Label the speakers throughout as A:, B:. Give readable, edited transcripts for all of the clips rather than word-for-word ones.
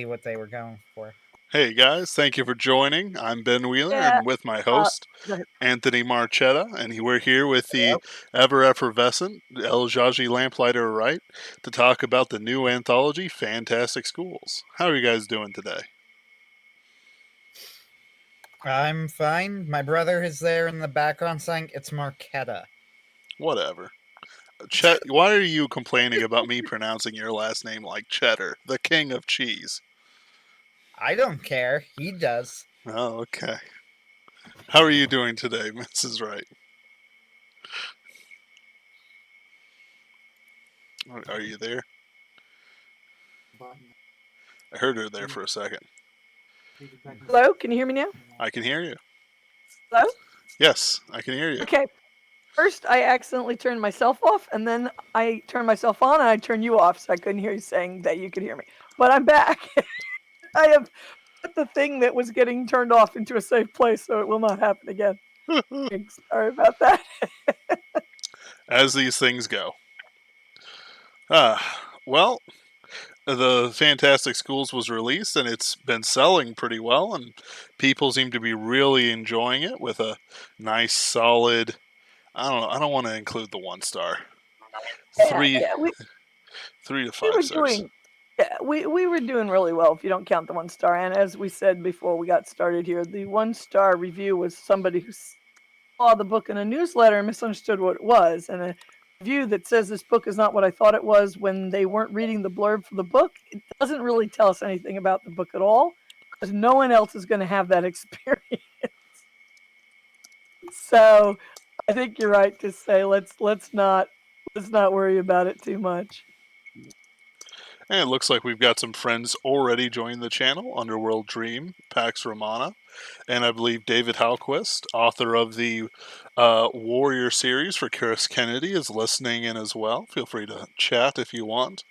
A: what they were going for.
B: Hey guys, thank you for joining. I'm Ben Wheeler
C: Yeah.
B: and with my host,
C: Go ahead.
B: Anthony Marchetta, and we're here with the
A: Hello.
B: ever effervescent Jagi Lamplighter Wright to talk about the new anthology, Fantastic Schools. How are you guys doing today?
A: I'm fine. My brother is there in the background saying it's Marchetta.
B: Whatever. Chet, why are you complaining about me pronouncing your last name like Cheddar, the king of cheese?
A: I don't care. He does.
B: Oh, okay. How are you doing today, Mrs. Wright? Are you there? I heard her there for a second.
C: Hello, can you hear me now?
B: I can hear you.
C: Hello?
B: Yes, I can hear you.
C: Okay. First, I accidentally turned myself off, and then I turned myself on, and I turned you off, so I couldn't hear you saying that you could hear me. But I'm back. I have put the thing that was getting turned off into a safe place, so it will not happen again. Sorry about that.
B: As these things go. Well, the Fantastic Schools was released and it's been selling pretty well, and people seem to be really enjoying it with a nice, solid. I don't know. I don't want to include the 1 star. Three to 5 stars.
C: We were doing really well if you don't count the 1 star. And as we said before we got started here, the 1 star review was somebody who saw the book in a newsletter and misunderstood what it was. And a review that says this book is not what I thought it was when they weren't reading the blurb for the book, it doesn't really tell us anything about the book at all, because no one else is going to have that experience. So I think you're right to say let's not worry about it too much.
B: And it looks like we've got some friends already joining the channel. Underworld Dream, Pax Romana, and I believe David Halquist, author of the Warrior series for Chris Kennedy, is listening in as well. Feel free to chat if you want.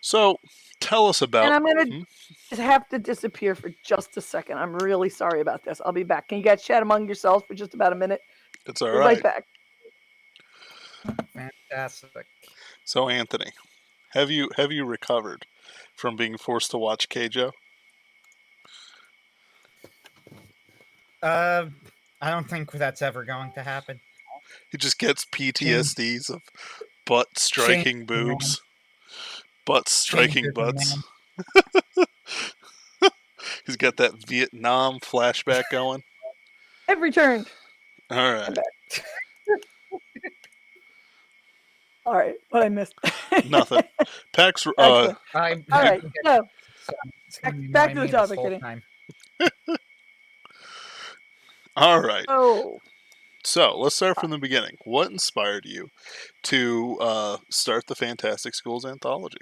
B: So, tell us about...
C: And I'm going to have to disappear for just a second. I'm really sorry about this. I'll be back. Can you guys chat among yourselves for just about a minute?
B: It's all
C: Be
B: right.
C: right back.
A: Fantastic.
B: So, Anthony, have you recovered from being forced to watch Keijo?
A: I don't think that's ever going to happen.
B: He just gets PTSDs of butt striking boobs. Butt striking butts. He's got that Vietnam flashback going.
C: I've returned.
B: All right.
C: All right, what I missed?
B: Nothing. Pax.
C: All right, so back to the topic.
B: All right.
C: Oh.
B: So let's start from the beginning. What inspired you to start the Fantastic Schools anthology?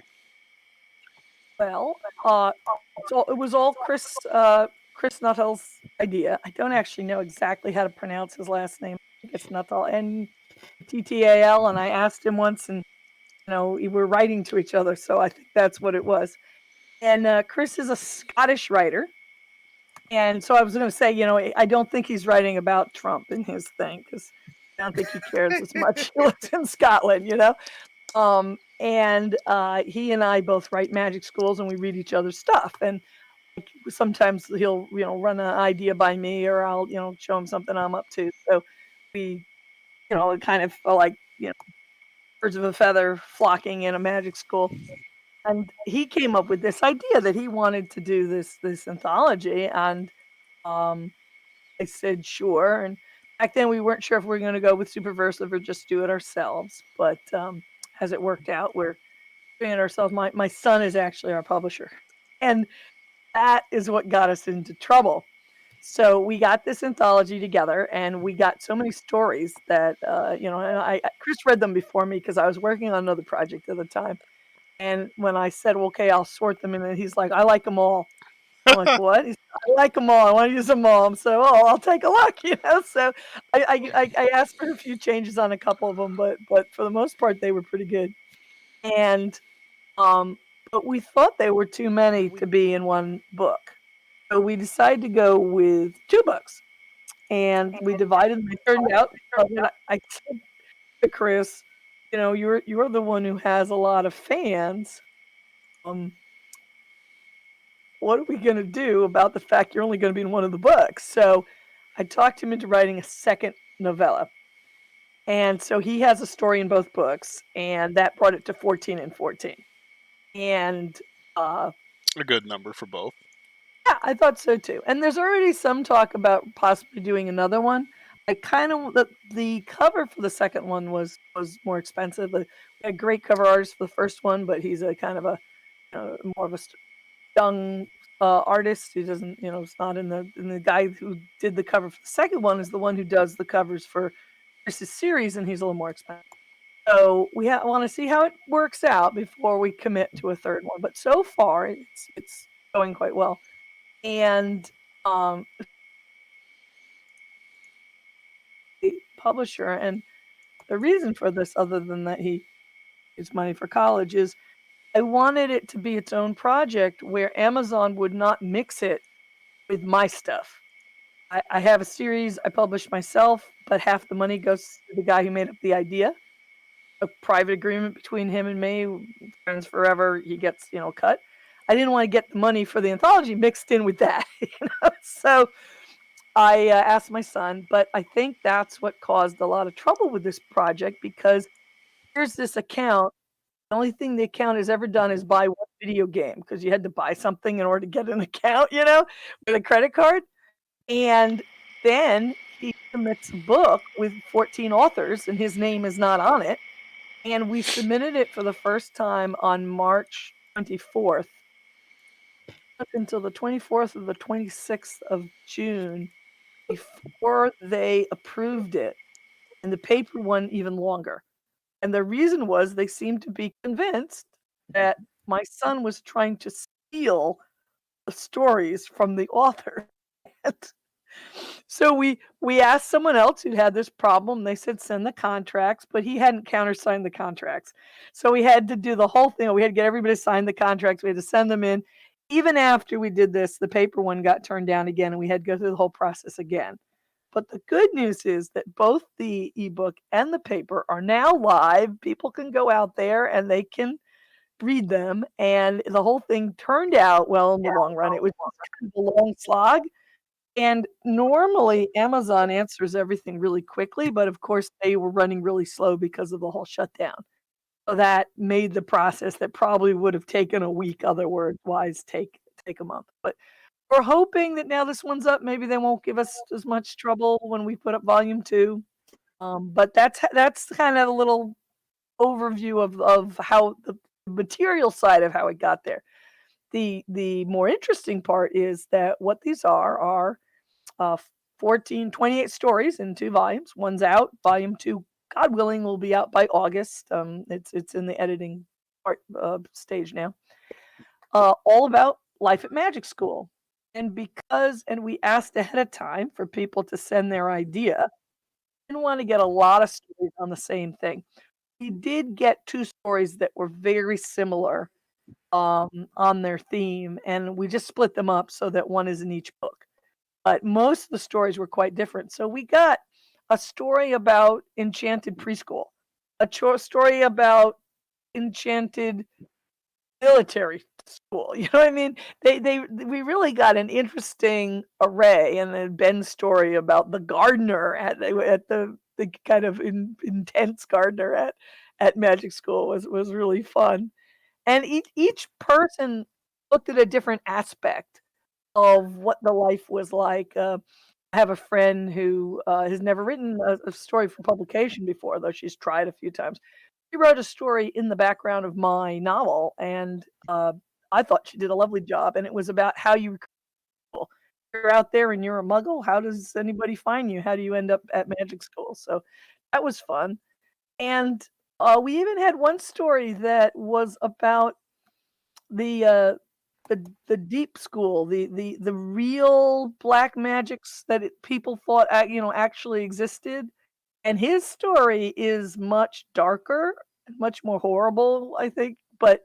C: Well, it was all Chris Nuttall's idea. I don't actually know exactly how to pronounce his last name. I think it's Nuttall, N-T-T-A-L, and I asked him once, and we were writing to each other, so I think that's what it was. And Chris is a Scottish writer, and so I was going to say, I don't think he's writing about Trump in his thing, because I don't think he cares as much. He lives in Scotland, and he and I both write magic schools, and we read each other's stuff. And sometimes he'll, run an idea by me, or I'll, show him something I'm up to. So we, kind of feel like, birds of a feather flocking in a magic school. And he came up with this idea that he wanted to do this anthology, and I said sure. And back then we weren't sure if we were going to go with Superversive or just do it ourselves. But as it worked out, we're doing it ourselves. My son is actually our publisher, and that is what got us into trouble. So we got this anthology together, and we got so many stories that and Chris read them before me because I was working on another project at the time. And when I said, well, okay, I'll sort them in, and he's like, I like them all. I'm like, what? He's like, I like them all. I want to use them all. So, I'll take a look, So I asked for a few changes on a couple of them, but for the most part, they were pretty good. And but we thought they were too many to be in one book. So we decided to go with 2 books. And we divided them. It turned out, I said to Chris, you're the one who has a lot of fans. what are we going to do about the fact you're only going to be in one of the books? So I talked him into writing a second novella. And so he has a story in both books, and that brought it to 14 and 14. And
B: A good number for both.
C: yeah, I thought so too. And there's already some talk about possibly doing another one. I kind of the cover for the second one was more expensive. We had a great cover artist for the first one, but he's a kind of a more of a young artist. He doesn't, it's not in the guy who did the cover for the second one is the one who does the covers for Chris's series, and he's a little more expensive. So we want to see how it works out before we commit to a third one. But so far, it's going quite well. And the publisher, and the reason for this, other than that he gets money for college, is I wanted it to be its own project where Amazon would not mix it with my stuff. I have a series I publish myself, but half the money goes to the guy who made up the idea. A private agreement between him and me, friends forever. He gets, cut. I didn't want to get the money for the anthology mixed in with that, So I asked my son, but I think that's what caused a lot of trouble with this project, because here's this account. The only thing the account has ever done is buy one video game, because you had to buy something in order to get an account, with a credit card. And then he submits a book with 14 authors, and his name is not on it. And we submitted it for the first time on March 24th. Up until the 24th or the 26th of June before they approved it. And the paper one even longer. And the reason was they seemed to be convinced that my son was trying to steal the stories from the author. So we asked someone else who'd had this problem. They said send the contracts, but he hadn't countersigned the contracts. So we had to do the whole thing. We had to get everybody to sign the contracts. We had to send them in. Even after we did this, the paper one got turned down again, and we had to go through the whole process again. But the good news is that both the ebook and the paper are now live. People can go out there and they can read them. And the whole thing turned out well in the long run. It was kind of a long slog. And normally Amazon answers everything really quickly, but of course they were running really slow because of the whole shutdown. So that made the process that probably would have taken a week otherwise take a month. But we're hoping that now this one's up, maybe they won't give us as much trouble when we put up volume 2. But that's kind of a little overview of how the material side of how it got there. The more interesting part is that what these are 28 stories in 2 volumes. One's out. Volume 2, God willing, will be out by August. It's in the editing part stage now. All about life at magic school. And we asked ahead of time for people to send their idea. Didn't want to get a lot of stories on the same thing. We did get 2 stories that were very similar on their theme, and we just split them up so that one is in each book. But most of the stories were quite different. So we got a story about enchanted preschool, a story about enchanted military school. You know what I mean? We really got an interesting array. And then Ben's story about the gardener at the kind of intense gardener at magic school was really fun. And each person looked at a different aspect of what the life was like. I have a friend who has never written a story for publication before, though she's tried a few times. She wrote a story in the background of my novel, and I thought she did a lovely job. And it was about how you you're out there and you're a muggle. How does anybody find you? How do you end up at magic school? So that was fun. And we even had one story that was about the deep school, the real black magics that people thought actually existed. And his story is much darker, much more horrible, I think. But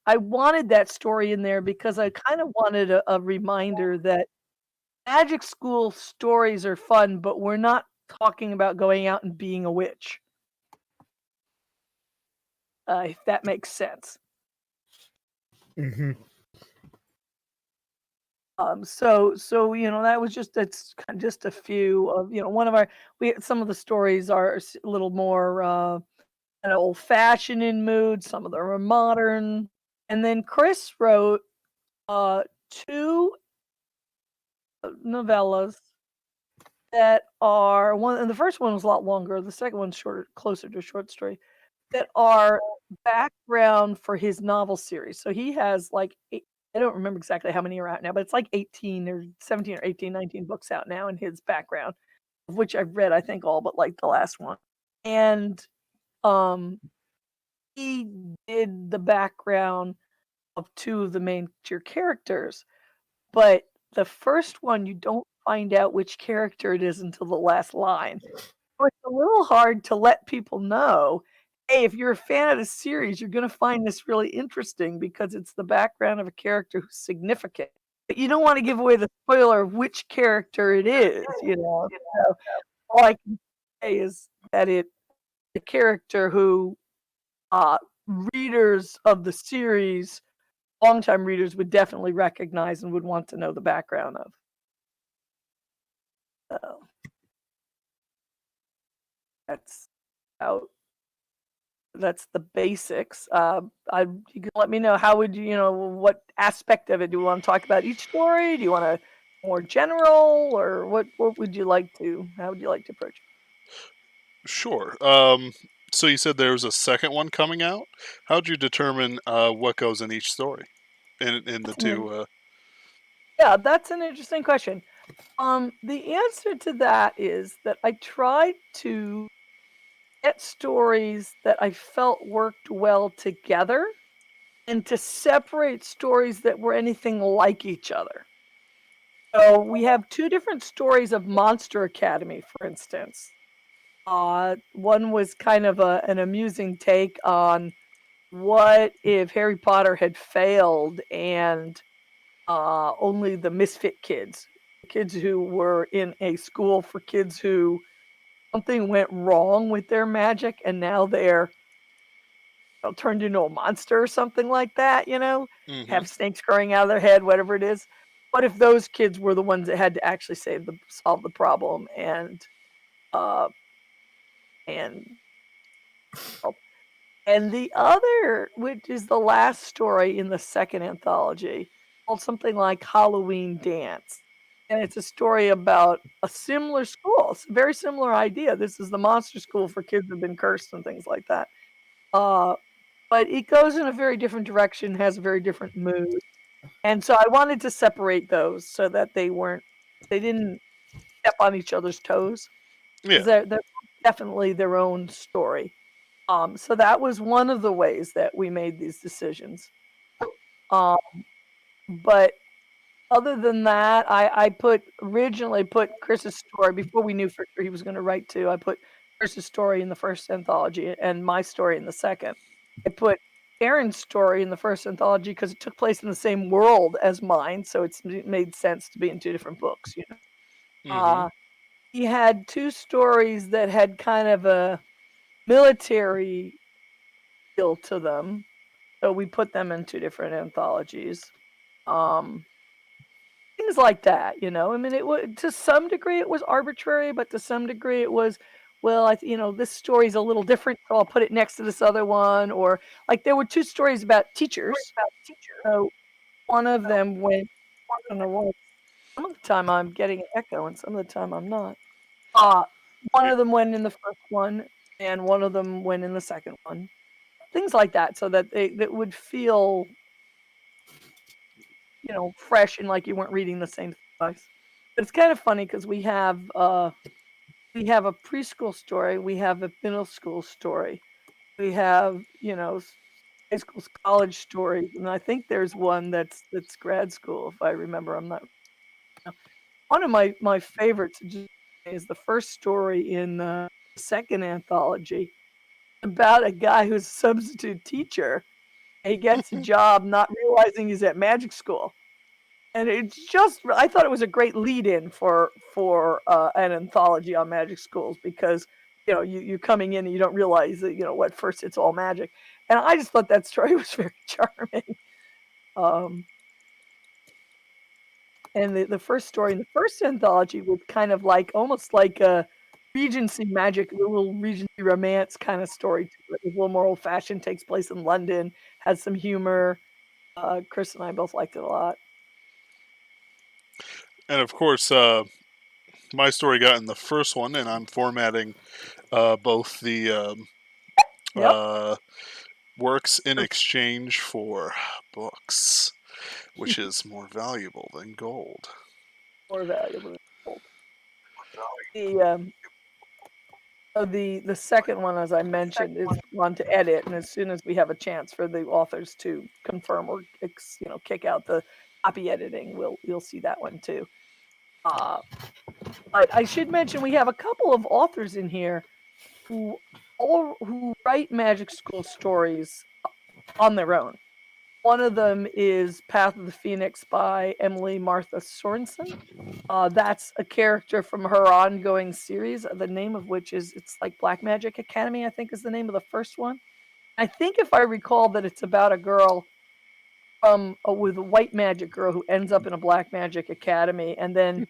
C: I wanted that story in there because I kind of wanted a reminder that magic school stories are fun, but we're not talking about going out and being a witch. If that makes sense.
A: Mm-hmm.
C: So that was that's just a few of one of our some of the stories are a little more kind of old fashioned in mood. Some of them are modern, and then Chris wrote two novellas that are one, and the first one was a lot longer. The second one's shorter, closer to a short story. That are background for his novel series. So he has like I don't remember exactly how many are out now, but it's like 18 or 17 or 18, 19 books out now in his background, of which I've read, I think, all but like the last one. And he did the background of two of the major characters, but the first one, you don't find out which character it is until the last line. So it's a little hard to let people know, hey, if you're a fan of the series, you're going to find this really interesting because it's the background of a character who's significant. But you don't want to give away the spoiler of which character it is, So all I can say is that the character who readers of the series, longtime readers, would definitely recognize and would want to know the background of. So that's the basics. You can let me know, how would what aspect of it do you want to talk about each story? Do you want to more general, or what would you like to? How would you like to approach it?
B: Sure. So you said there was a second one coming out. How'd you determine what goes in each story? In the two.
C: Yeah, that's an interesting question. The answer to that is that I tried to get stories that I felt worked well together, and to separate stories that were anything like each other. So we have two different stories of Monster Academy, for instance. One was kind of an amusing take on what if Harry Potter had failed and only the misfit kids, kids who were in a school for kids who something went wrong with their magic and now they're turned into a monster or something like that,
B: Mm-hmm.
C: have snakes growing out of their head, whatever it is. What if those kids were the ones that had to actually solve the problem and the other, which is the last story in the second anthology, called something like Halloween Dance. And it's a story about a similar school. It's a very similar idea. This is the monster school for kids who've been cursed and things like that. But it goes in a very different direction, has a very different mood. And so I wanted to separate those so that they didn't step on each other's toes.
B: Yeah.
C: They're definitely their own story. So that was one of the ways that we made these decisions. But other than that, I originally put Chris's story, before we knew for sure he was going to write two. I put Chris's story in the first anthology and my story in the second. I put Aaron's story in the first anthology because it took place in the same world as mine, so it made sense to be in two different books.
B: Mm-hmm.
C: He had two stories that had kind of a military feel to them, so we put them in two different anthologies. Things like that, I mean, it was, to some degree it was arbitrary, but to some degree it was, well, this story's a little different, so I'll put it next to this other one. Or like there were two stories about teachers. So one of them went, I don't know why, some of the time I'm getting an echo and some of the time I'm not. One of them went in the first one and one of them went in the second one. Things like that, so that that would feel, fresh and like you weren't reading the same things. But it's kind of funny because we have a preschool story, we have a middle school story, we have high school, college stories, and I think there's one that's grad school, if I remember. I'm not. One of my favorites is the first story in the second anthology, about a guy who's a substitute teacher. He gets a job not realizing he's at magic school. And it's just, I thought it was a great lead-in for an anthology on magic schools, because you're coming in and you don't realize that at first it's all magic. And I just thought that story was very charming. And the first story in the first anthology was kind of like almost like a Regency magic, a little Regency romance kind of story to it. It was a little more old fashioned, takes place in London, has some humor. Chris and I both liked it a lot.
B: And of course, my story got in the first one, and I'm formatting both the
C: Yep.
B: works in exchange for books, which is more valuable than gold.
C: More valuable than gold. The second one, as I mentioned, is one to edit, and as soon as we have a chance for the authors to confirm or kick out the copy editing, you'll see that one too. But I should mention we have a couple of authors in here who write Magic School stories on their own. One of them is Path of the Phoenix by Emily Martha Sorensen. That's a character from her ongoing series, the name of which it's like Black Magic Academy, I think is the name of the first one. I think if I recall that it's about a girl with a white magic girl who ends up in a Black Magic Academy, and then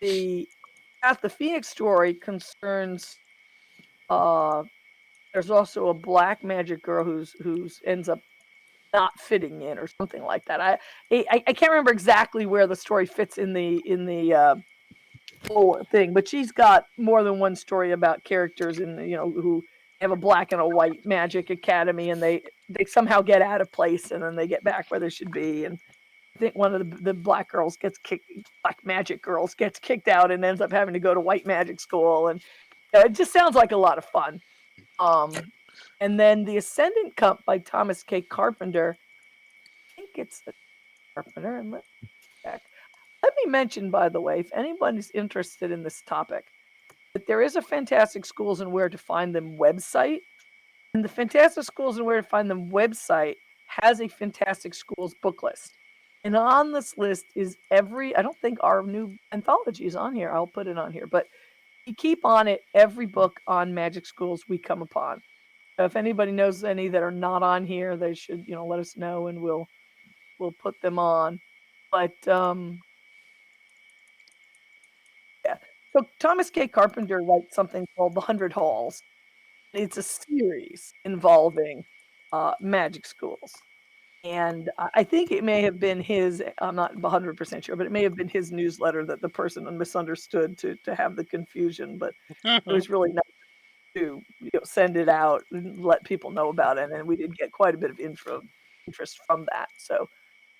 C: the Path of the Phoenix story concerns there's also a Black magic girl who's ends up not fitting in or something like that. I can't remember exactly where the story fits in the whole thing, but she's got more than one story about characters who have a Black and a white magic academy, and they somehow get out of place and then they get back where they should be. And I think one of the Black magic girls gets kicked out and ends up having to go to white magic school, and it just sounds like a lot of fun. And then The Ascendant Cup by Thomas K. Carpenter. I think it's Carpenter. And let me mention, by the way, if anybody's interested in this topic, that there is a Fantastic Schools and Where to Find Them website. And the Fantastic Schools and Where to Find Them website has a Fantastic Schools book list. And on this list is I don't think our new anthology is on here. I'll put it on here. But we keep on it every book on Magic Schools we come upon. So if anybody knows any that are not on here, they should, let us know, and we'll put them on. But yeah. So Thomas K. Carpenter writes something called The 100 Halls. It's a series involving magic schools. And I think it may have been his, I'm not 100% sure, but it may have been his newsletter that the person misunderstood to have the confusion. But it was really nice to send it out and let people know about it. And we did get quite a bit of interest from that. So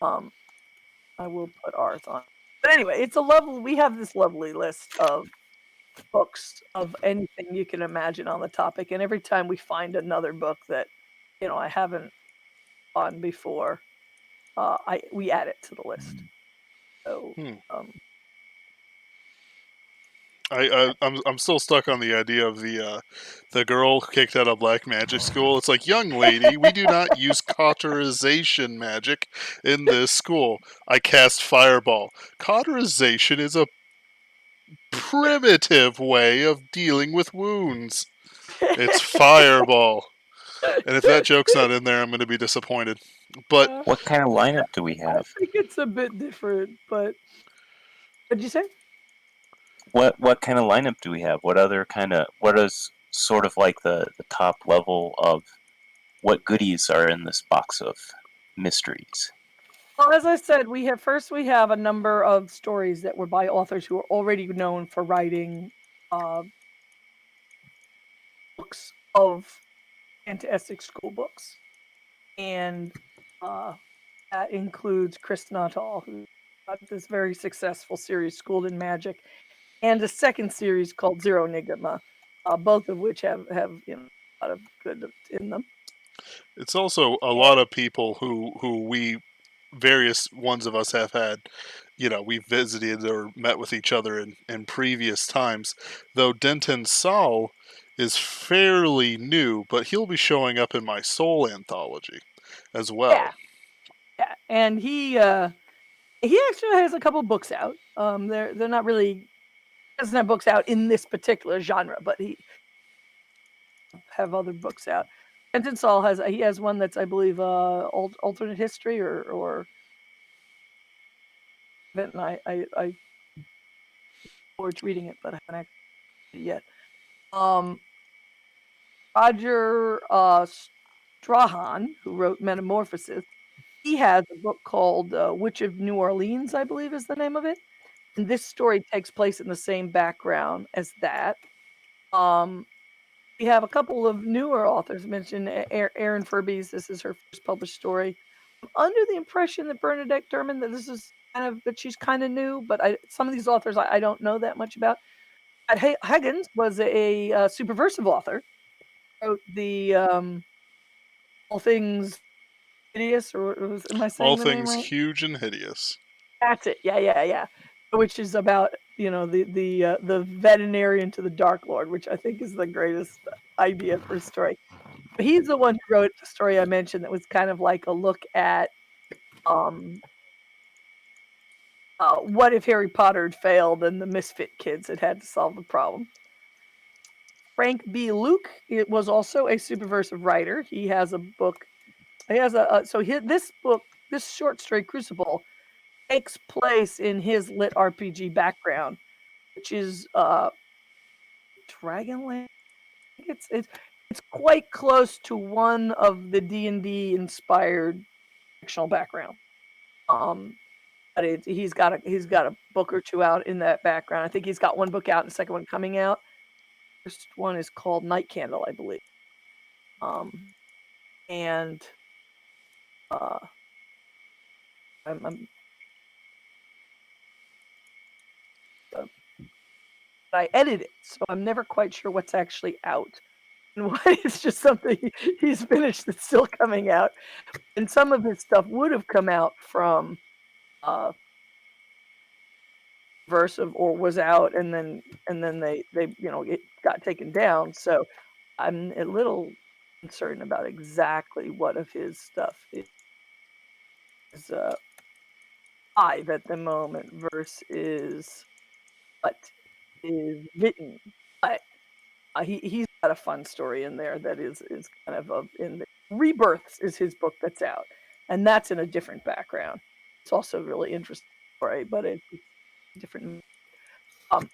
C: I will put ours on. But anyway, we have this lovely list of books of anything you can imagine on the topic. And every time we find another book that, I haven't on before, we add it to the list. So,
B: I'm still stuck on the idea of the girl kicked out of Black Magic School. It's like, young lady, we do not use cauterization magic in this school. I cast Fireball. Cauterization is a primitive way of dealing with wounds. It's Fireball. And if that joke's not in there, I'm going to be disappointed. But
D: what kind of lineup do we have?
C: I think it's a bit different, but what did you say?
D: What kind of lineup do we have? What is sort of like the top level of what goodies are in this box of mysteries?
C: Well, as I said, we have a number of stories that were by authors who are already known for writing books of Fantastic School books. And that includes Chris Nuttall, who got this very successful series, Schooled in Magic, and a second series called Zero Enigma, both of which have a lot of good in them.
B: It's also a lot of people who we, various ones of us have had, we've visited or met with each other in previous times. Though Denton Saul is fairly new, but he'll be showing up in my Soul anthology as well.
C: Yeah. And he actually has a couple books out. They're not really doesn't have books out in this particular genre, but he have other books out. Denton Saul has one that's, I believe, alternate history or and I forward to reading it, but I haven't actually read it yet. Roger Strahan, who wrote Metamorphosis, he has a book called Witch of New Orleans, I believe is the name of it. And this story takes place in the same background as that. We have a couple of newer authors mentioned. Erin Furby's, this is her first published story. I'm under the impression that Bernadette Derman, that she's kind of new, but some of these authors I don't know that much about. Higgins was a Superversive author. Wrote the All Things Hideous, or am I saying
B: All
C: the name
B: Things
C: right?
B: Huge and Hideous.
C: That's it. Yeah. Which is about the veterinarian to the Dark Lord, which I think is the greatest idea for a story. But he's the one who wrote the story I mentioned that was kind of like a look at what if Harry Potter had failed and the misfit kids had to solve the problem. Frank B. Luke was also a Superversive writer. He has a book. He has this short story Crucible takes place in his lit RPG background, which is Dragonland. It's quite close to one of the D&D inspired fictional background. But he's got a book or two out in that background. I think he's got one book out and the second one coming out. First one is called Night Candle, I believe. And I edit it, so I'm never quite sure what's actually out and what is just something he's finished that's still coming out. And some of his stuff would have come out from Versive or was out, and then they it got taken down. So I'm a little uncertain about exactly what of his stuff is live at the moment versus what is written. But he's got a fun story in there that is kind of in the Rebirths is his book that's out, and that's in a different background. It's also really interesting story, but it's different.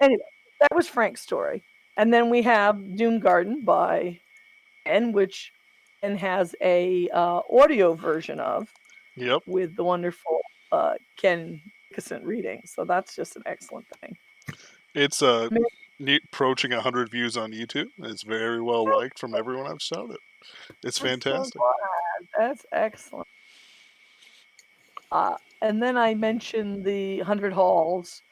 C: Anyway, that was Frank's story, and then we have Doom Garden by N, which N has a audio version of.
B: Yep.
C: With the wonderful Ken Dickinson reading, so that's just an excellent thing.
B: It's approaching 100 views on YouTube. It's very well liked from everyone I've showed it. It's fantastic.
C: So that's excellent. And then I mentioned the 100 Halls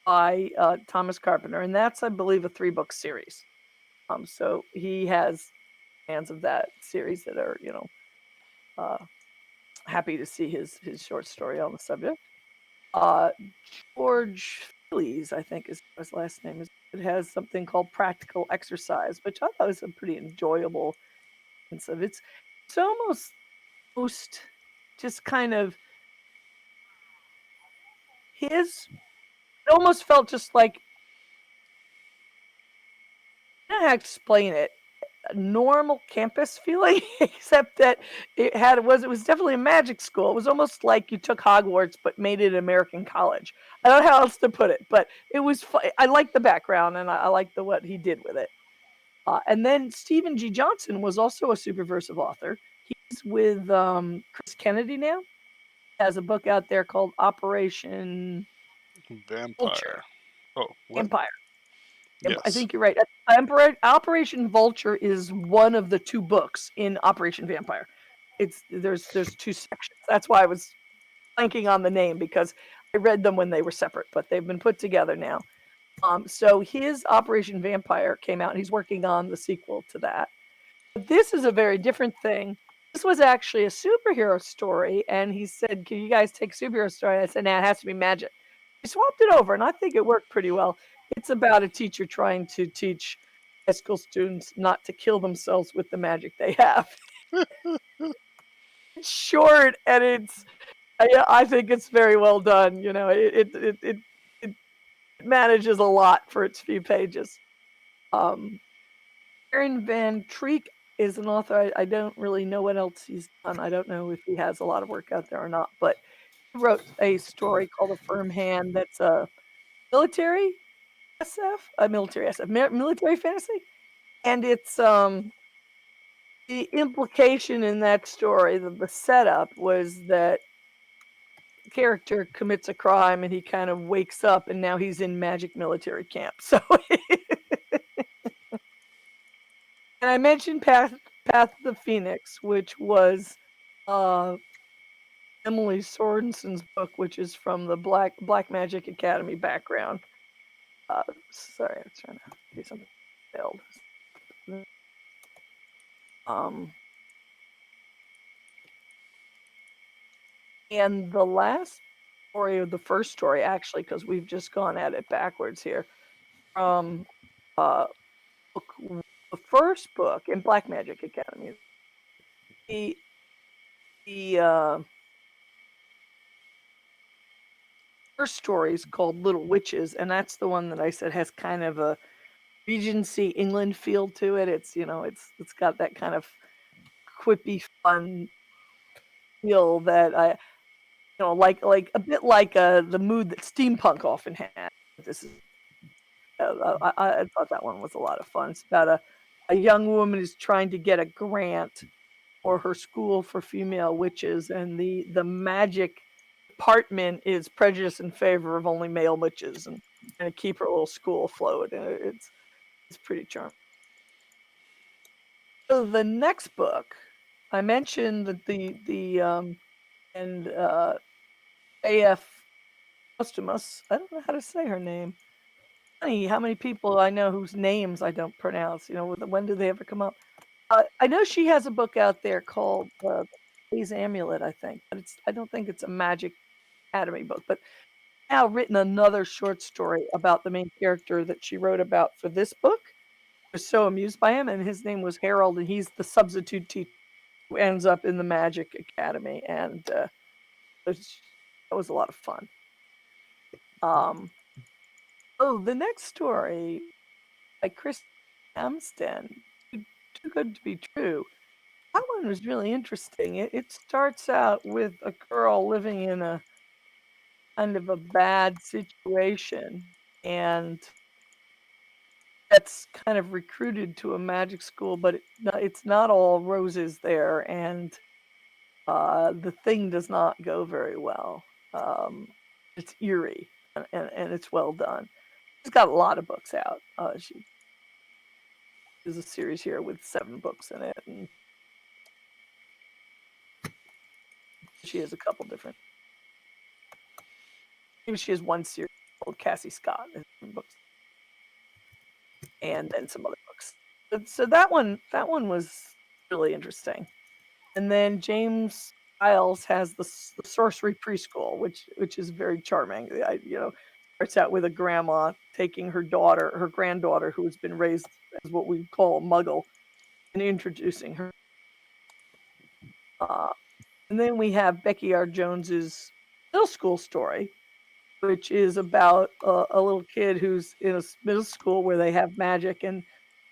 C: by Thomas Carpenter, and that's, I believe, a 3-book series. So he has fans of that series that are, happy to see his short story on the subject. George Phillies, I think is his last name. It has something called Practical Exercise, which I thought was a pretty enjoyable. It's almost just kind of it almost felt just like, I don't know how to explain it, a normal campus feeling, except that it was definitely a magic school. It was almost like you took Hogwarts but made it an American college. I don't know how else to put it, but it was I liked the background, and I liked what he did with it. And then Stephen G. Johnson was also a Superversive author. He's with Chris Kennedy now. He has a book out there called Operation
B: Vampire.
C: Vulture.
B: Oh, what?
C: Empire.
B: Yes.
C: I think you're right. Operation Vulture is one of the 2 books in Operation Vampire. There's 2 sections. That's why I was blanking on the name, because I read them when they were separate, but they've been put together now. So his Operation Vampire came out, and he's working on the sequel to that. But this is a very different thing. This was actually a superhero story, and he said, "Can you guys take superhero story?" I said, "Nah, it has to be magic." He swapped it over, and I think it worked pretty well. It's about a teacher trying to teach high school students not to kill themselves with the magic they have. It's short, and I think it's very well done. It manages a lot for its few pages. Aaron Van Treek is an author. I don't really know what else he's done. I don't know if he has a lot of work out there or not, but wrote a story called A Firm Hand that's a military military fantasy, and it's the implication in that story, the setup was that the character commits a crime and he kind of wakes up and now he's in magic military camp. So, and I mentioned Path of the Phoenix, which was Emily Sorenson's book, which is from the Black Magic Academy background. Sorry, I'm trying to do something failed. And the last story, or the first story actually, because we've just gone at it backwards here, from the first book in Black Magic Academy. The first story is called Little Witches, and that's the one that I said has kind of a Regency England feel to it. It's it's got that kind of quippy, fun feel that I like a bit like the mood that steampunk often had. This is I thought that one was a lot of fun. It's about a young woman who's trying to get a grant for her school for female witches, and the magic department is prejudiced in favor of only male witches, and to keep her little school afloat. And it's pretty charming. So the next book, I mentioned that the A.F. Postumus. I don't know how to say her name. Funny how many people I know whose names I don't pronounce. When do they ever come up? I know she has a book out there called Please Amulet, I think, but I don't think it's a Magic Academy book. But now written another short story about the main character that she wrote about for this book. I was so amused by him, and his name was Harold, and he's the substitute teacher who ends up in the Magic Academy, and that was a lot of fun. The next story by Chris Amsden, Too Good to Be True. That one was really interesting. It starts out with a girl living in a kind of a bad situation, and that's kind of recruited to a magic school, but it's not all roses there, and the thing does not go very well. It's eerie, and it's well done. She's got a lot of books out. There's a series here with 7 books in it, and she has a couple different. Maybe she has one series called Cassie Scott and books, and then some other books. So that one was really interesting. And then James Giles has the Sorcery Preschool, which is very charming. Starts out with a grandma taking her granddaughter, who has been raised as what we call a muggle, and introducing her. And then we have Becky R. Jones's middle school story, which is about a little kid who's in a middle school where they have magic, and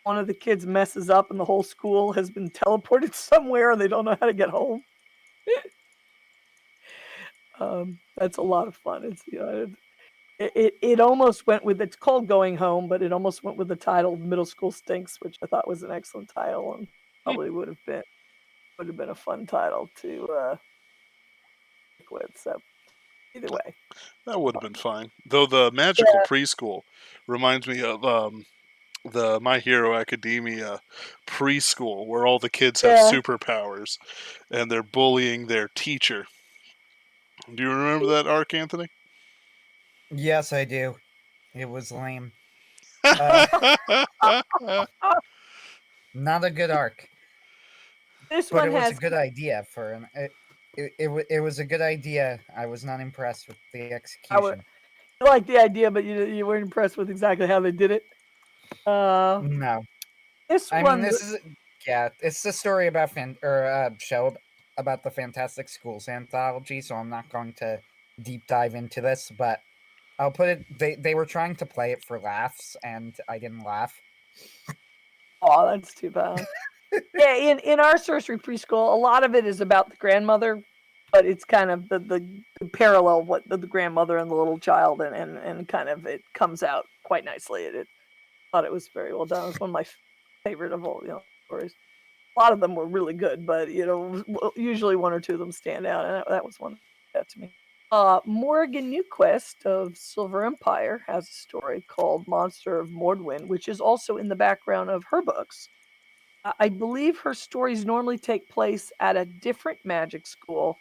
C: one of the kids messes up and the whole school has been teleported somewhere and they don't know how to get home. That's a lot of fun. It almost went with, it's called Going Home, but it almost went with the title Middle School Stinks, which I thought was an excellent title and probably would have been a fun title to stick with. So either way,
B: that would have been fine. Though the magical preschool reminds me of the My Hero Academia preschool, where all the kids have superpowers and they're bullying their teacher. Do you remember that arc, Anthony?
A: Yes, I do. It was lame. Not a good arc.
C: This
A: but
C: one
A: it was
C: has
A: a good idea for an. It was a good idea. I was not impressed with the execution.
C: I like the idea, but you weren't impressed with exactly how they did it.
A: No. This is it's the story about show about the Fantastic Schools anthology, so I'm not going to deep dive into this, but I'll put it. They were trying to play it for laughs, and I didn't laugh.
C: Oh, that's too bad. Yeah, in our Sorcery Preschool, a lot of it is about the grandmother but it's kind of the parallel of what the grandmother and the little child, and kind of it comes out quite nicely. It thought it was very well done. It was one of my favorite of all stories. A lot of them were really good, but usually one or two of them stand out, and that was one that to me. Morgan Newquist of Silver Empire has a story called Monster of Mordwin, which is also in the background of her books. I believe her stories normally take place at a different magic school,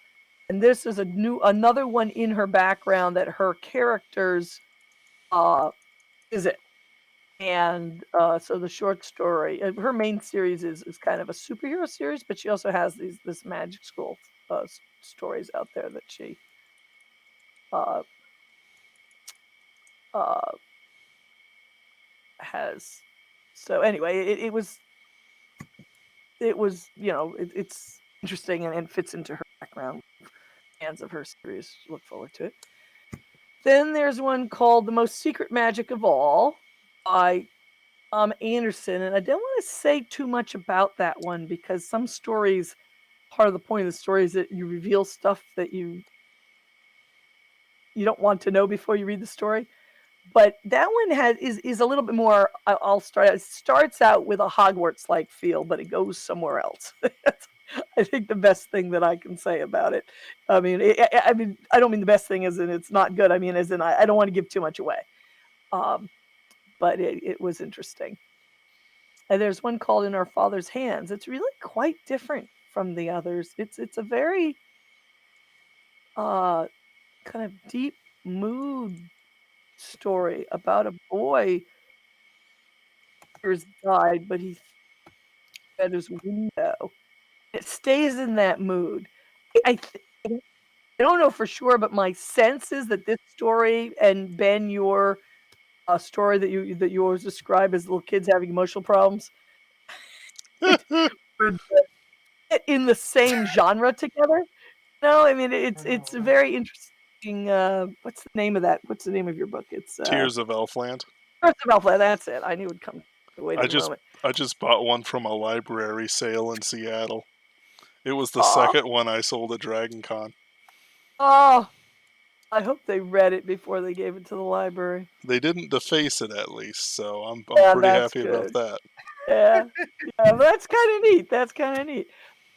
C: and this is another one in her background that her characters visit. And so the short story, her main series is kind of a superhero series, but she also has this magic school stories out there that she has. So anyway, it was it's interesting and fits into her background. Fans of her series look forward to it. Then there's one called The Most Secret Magic of All by Anderson, and I don't want to say too much about that one because some stories, part of the point of the story is that you reveal stuff that you don't want to know before you read the story. But that one is a little bit more. I'll start. It starts out with a Hogwarts-like feel, but it goes somewhere else. I think the best thing that I can say about it. I mean, I don't mean the best thing as in it's not good. I mean, as in I don't want to give too much away. But it was interesting. And there's one called In Our Father's Hands. It's really quite different from the others. It's a very kind of deep mood story about a boy who's died, but he at his window. It stays in that mood. I don't know for sure, but my sense is that this story and Ben, your story that you always describe as little kids having emotional problems, in the same genre together. No, I mean it's very interesting. What's the name of that? What's the name of your book? It's
B: Tears of Elfland.
C: Tears of Elfland. That's it. I knew it would come. Wait a moment.
B: I just bought one from a library sale in Seattle. It was the second one I sold at Dragon Con.
C: Oh, I hope they read it before they gave it to the library.
B: They didn't deface it, at least, so I'm pretty happy about that.
C: Yeah, that's kind of neat. That's kind of neat.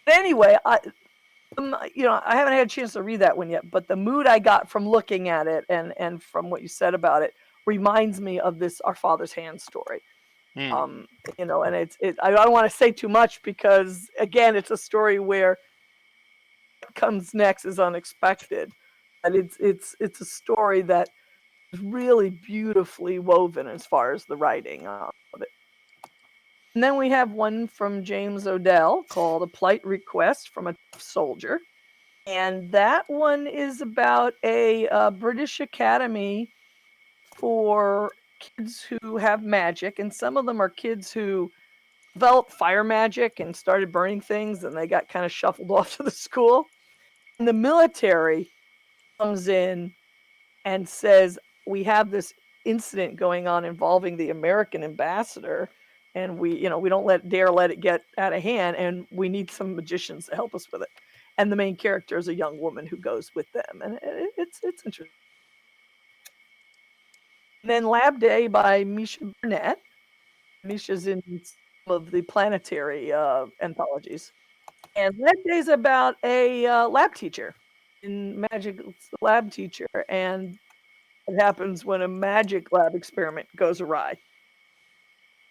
C: But anyway, I haven't had a chance to read that one yet, but the mood I got from looking at it and from what you said about it reminds me of this Our Father's Hand story. And I don't want to say too much because again, it's a story where what comes next is unexpected, and it's a story that is really beautifully woven as far as the writing of it. And then we have one from James Odell called A Polite Request from a Tough Soldier. And that one is about a British academy for kids who have magic. And some of them are kids who developed fire magic and started burning things, and they got kind of shuffled off to the school. And the military comes in and says, we have this incident going on involving the American ambassador, and we don't dare let it get out of hand, and we need some magicians to help us with it. And the main character is a young woman who goes with them, and it's interesting. And then Lab Day by Misha Burnett. Misha's in some of the planetary anthologies. And Lab Day is about a lab teacher in magic. It's the lab teacher, and it happens when a magic lab experiment goes awry.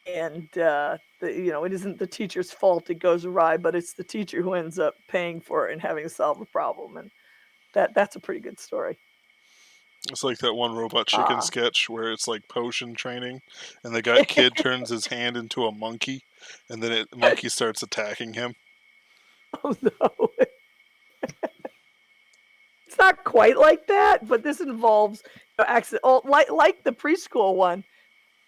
C: And it isn't the teacher's fault it goes awry, but it's the teacher who ends up paying for it and having to solve the problem. And that's a pretty good story.
B: It's like that one Robot Chicken sketch where it's like potion training, and the kid turns his hand into a monkey, and then the monkey starts attacking him.
C: Oh no. It's not quite like that, but this involves accident. Like the preschool one.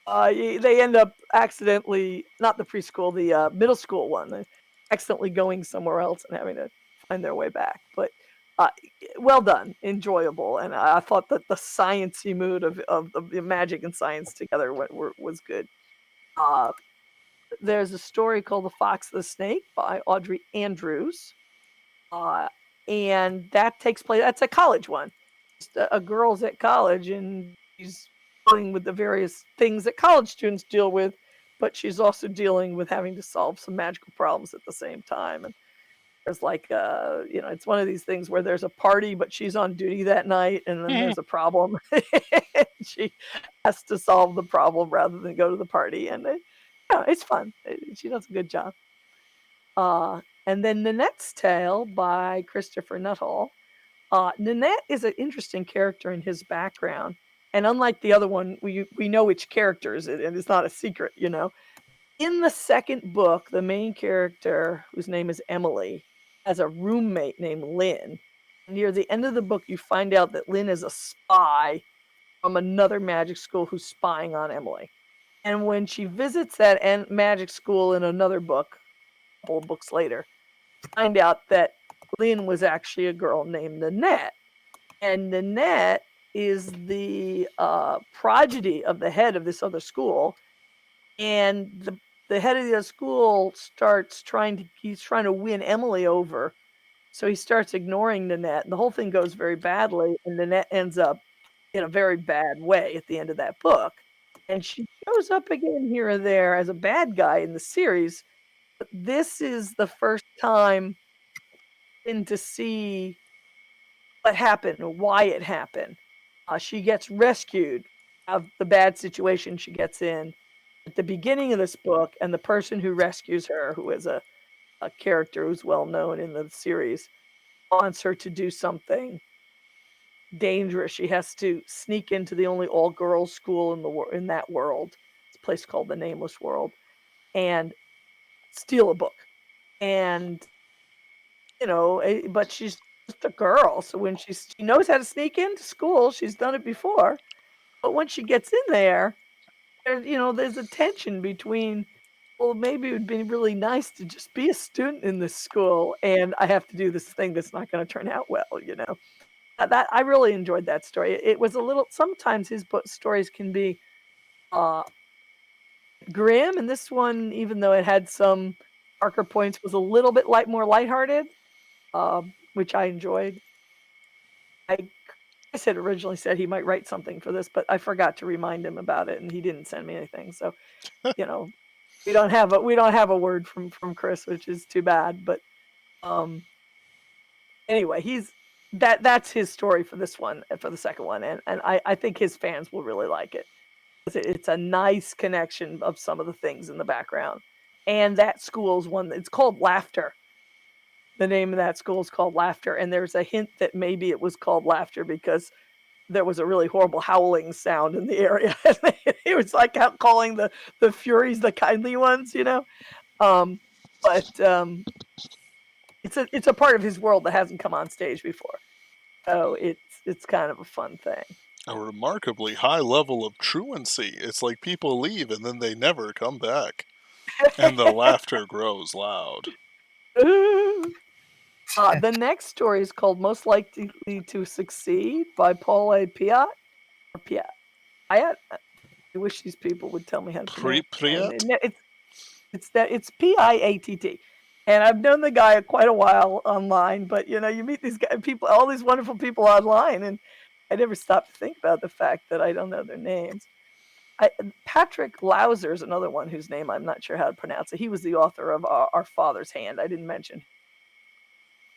C: They end up accidentally, not the preschool, the middle school one, accidentally going somewhere else and having to find their way back. But well done, enjoyable, and I thought that the sciencey mood of the magic and science together was good. There's a story called The Fox and the Snake by Audrey Andrews. and that takes place. That's a college one. Just a girl's at college, and she's dealing with the various things that college students deal with, but she's also dealing with having to solve some magical problems at the same time. And there's like, it's one of these things where there's a party, but she's on duty that night, and then there's a problem. She has to solve the problem rather than go to the party, and it's fun. She does a good job. And then Nanette's Tale by Christopher Nuttall. Nanette is an interesting character in his background, and unlike the other one, we know which characters, and it's not a secret, In the second book, the main character, whose name is Emily, has a roommate named Lynn. Near the end of the book, you find out that Lynn is a spy from another magic school who's spying on Emily. And when she visits that magic school in another book, a couple of books later, find out that Lynn was actually a girl named Nanette. And Nanette is the progeny of the head of this other school. And the head of the school he's trying to win Emily over. So he starts ignoring Nanette, and the whole thing goes very badly, and Nanette ends up in a very bad way at the end of that book. And she shows up again here or there as a bad guy in the series, but this is the first time to see what happened or why it happened. She gets rescued out of the bad situation she gets in at the beginning of this book, and the person who rescues her, who is a character who's well known in the series, wants her to do something dangerous. She has to sneak into the only all-girls school in that world. It's a place called the Nameless World, and steal a book. And but she's just a girl, so when she knows how to sneak into school, she's done it before. But when she gets in there, there's a tension between, well, maybe it would be really nice to just be a student in this school, and I have to do this thing that's not going to turn out well, That I really enjoyed that story. It was a little. Sometimes his stories can be grim, and this one, even though it had some darker points, was a little bit more lighthearted, which I enjoyed. Chris had originally said he might write something for this, but I forgot to remind him about it, and he didn't send me anything. So, we don't have a word from Chris, which is too bad. But anyway, that's his story for this one, for the second one, and I think his fans will really like it. It's a nice connection of some of the things in the background, and that school's one. It's called Laughter. The name of that school is called Laughter, and there's a hint that maybe it was called Laughter because there was a really horrible howling sound in the area. It was like calling the Furies the kindly ones, But it's a part of his world that hasn't come on stage before, so it's kind of a fun thing.
B: A remarkably high level of truancy. It's like people leave and then they never come back, and the laughter grows loud.
C: The next story is called Most Likely to Succeed by Paul A. Piat. Or Piat. I wish these people would tell me how to pronounce it. It's Piatt. And I've known the guy quite a while online, but you meet these people, all these wonderful people online, and I never stop to think about the fact that I don't know their names. Patrick Lauser is another one whose name I'm not sure how to pronounce it. He was the author of Our Father's Hand. I didn't mention.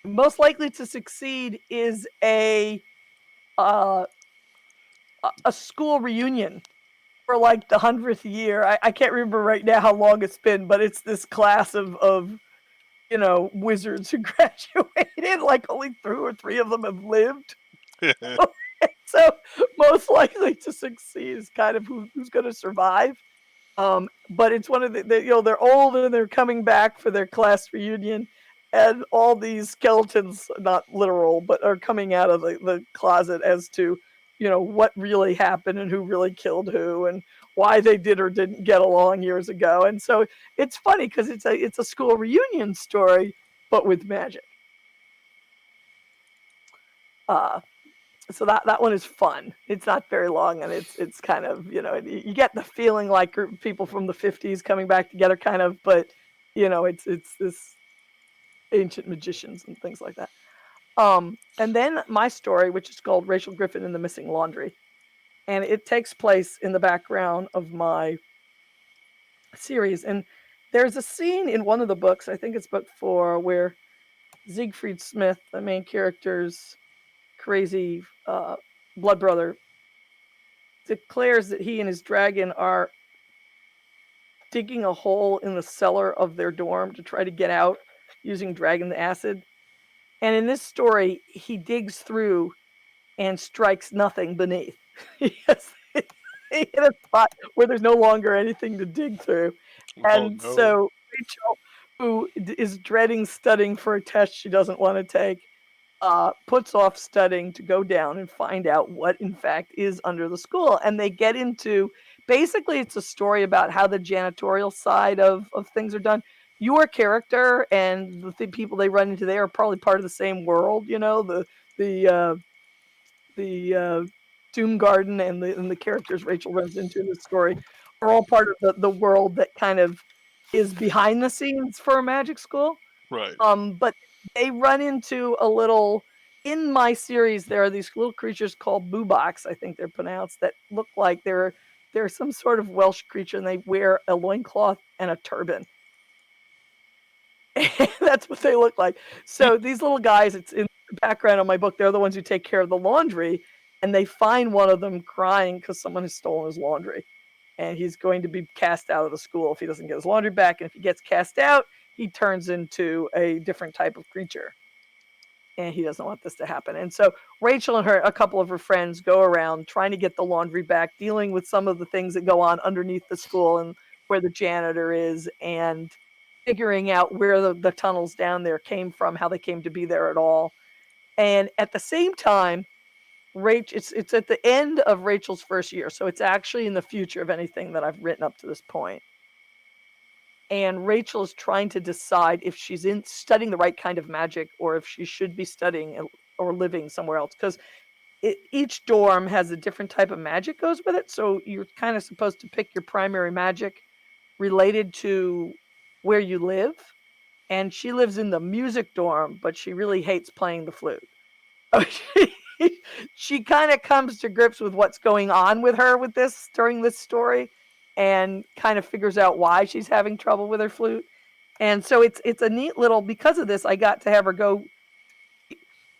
C: Most Likely to Succeed is a school reunion for like the 100th year. I can't remember right now how long it's been, but it's this class of wizards who graduated. Like only 2 or 3 of them have lived. So Most Likely to Succeed is kind of who's going to survive. But it's one of they're old and they're coming back for their class reunion. And all these skeletons, not literal, but are coming out of the closet as to, what really happened and who really killed who and why they did or didn't get along years ago. And so it's funny because it's a school reunion story, but with magic. So that one is fun. It's not very long, and it's kind of, you get the feeling like people from the 50s coming back together kind of, but, it's this ancient magicians and things like that. And then my story, which is called Rachel Griffin and the Missing Laundry. And it takes place in the background of my series. And there's a scene in one of the books, I think it's book 4, where Siegfried Smith, the main character's crazy blood brother, declares that he and his dragon are digging a hole in the cellar of their dorm to try to get out using dragon acid. And in this story, he digs through and strikes nothing beneath. He hit a spot where there's no longer anything to dig through. And so Rachel, who is dreading studying for a test she doesn't want to take, puts off studying to go down and find out what, in fact, is under the school. And they get into, basically, it's a story about how the janitorial side of things are done. Your character and the people they run into there are probably part of the same world, you know, the Doom Garden and the characters Rachel runs into in the story are all part of the world that kind of is behind the scenes for a magic school.
B: Right.
C: But they run into a little, in my series, there are these little creatures called boobox, I think they're pronounced, that look like they're some sort of Welsh creature, and they wear a loincloth and a turban. That's what they look like. So these little guys, it's in the background of my book, they're the ones who take care of the laundry, and they find one of them crying because someone has stolen his laundry. And he's going to be cast out of the school if he doesn't get his laundry back. And if he gets cast out, he turns into a different type of creature. And he doesn't want this to happen. And so Rachel and a couple of her friends go around trying to get the laundry back, dealing with some of the things that go on underneath the school and where the janitor is, and figuring out where the tunnels down there came from, how they came to be there at all. And at the same time, it's at the end of Rachel's first year, so it's actually in the future of anything that I've written up to this point. And Rachel is trying to decide if she's studying the right kind of magic or if she should be studying or living somewhere else, because each dorm has a different type of magic goes with it. So you're kind of supposed to pick your primary magic related to where you live. And she lives in the music dorm, but she really hates playing the flute. She kind of comes to grips with what's going on with her with this during this story, and kind of figures out why she's having trouble with her flute. And so it's a neat little, because of this, I got to have her go,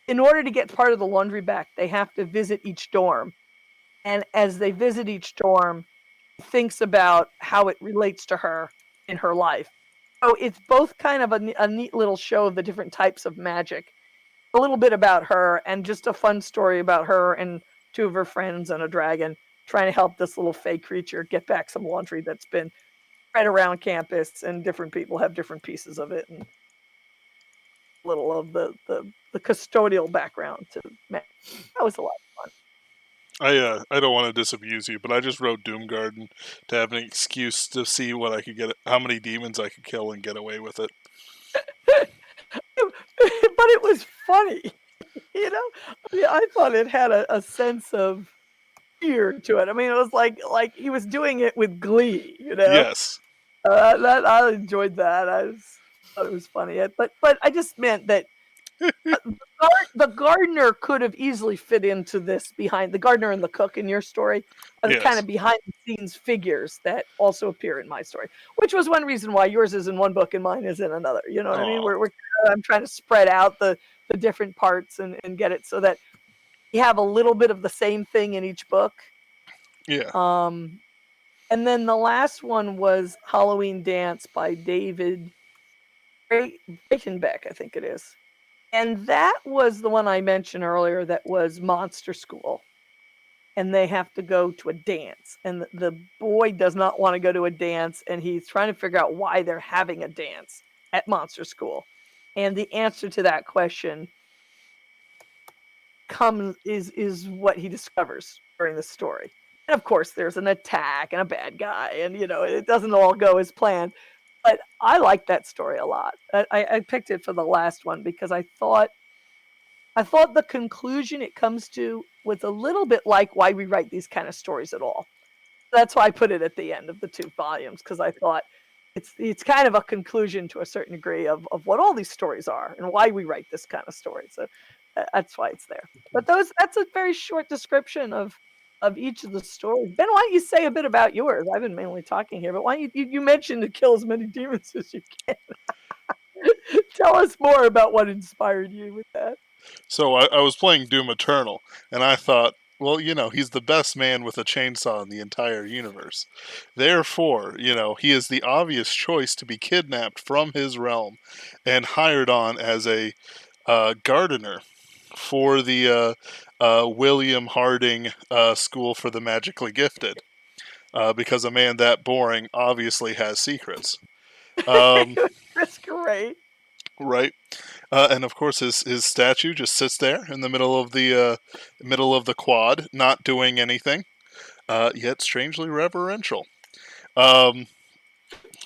C: in order to get part of the laundry back, they have to visit each dorm. And as they visit each dorm, thinks about how it relates to her in her life. So it's both kind of a neat little show of the different types of magic, a little bit about her, and just a fun story about her and 2 of her friends and a dragon trying to help this little fey creature get back some laundry that's been spread around campus, and different people have different pieces of it, and a little of the custodial background to that was a lot of fun.
B: I don't want to disabuse you, but I just wrote Doom Garden to have an excuse to see what I could get, how many demons I could kill and get away with it.
C: But it was funny, you know. I mean, I thought it had a sense of fear to it. I mean, it was like he was doing it with glee, you know.
B: Yes.
C: I enjoyed that. I thought it was funny. But I just meant that the gardener could have easily fit into this, behind the gardener and the cook in your story, are the kind of behind the scenes figures that also appear in my story, which was one reason why yours is in one book and mine is in another. You know what I mean? I'm trying to spread out the different parts and get it so that you have a little bit of the same thing in each book.
B: Yeah.
C: And then the last one was Halloween Dance by David Breitenbeck, I think it is. And that was the one I mentioned earlier that was Monster School. And they have to go to a dance. And the boy does not want to go to a dance. And he's trying to figure out why they're having a dance at Monster School. And the answer to that question is what he discovers during the story. And of course, there's an attack and a bad guy. And, you know, it doesn't all go as planned. But I like that story a lot. I picked it for the last one because I thought the conclusion it comes to was a little bit like why we write these kind of stories at all. That's why I put it at the end of the 2 volumes, because I thought it's kind of a conclusion to a certain degree of what all these stories are and why we write this kind of story. So That's why it's there. But that's a very short description of each of the stories. Ben, why don't you say a bit about yours? I've been mainly talking here, but why don't you mentioned to kill as many demons as you can. Tell us more about what inspired you with that.
B: So I was playing Doom Eternal, and I thought, well, he's the best man with a chainsaw in the entire universe. Therefore, he is the obvious choice to be kidnapped from his realm and hired on as a gardener for the William Harding School for the Magically Gifted. Because a man that boring obviously has secrets.
C: That's great.
B: Right. And of course, his statue just sits there in the middle of the quad, not doing anything, yet strangely reverential.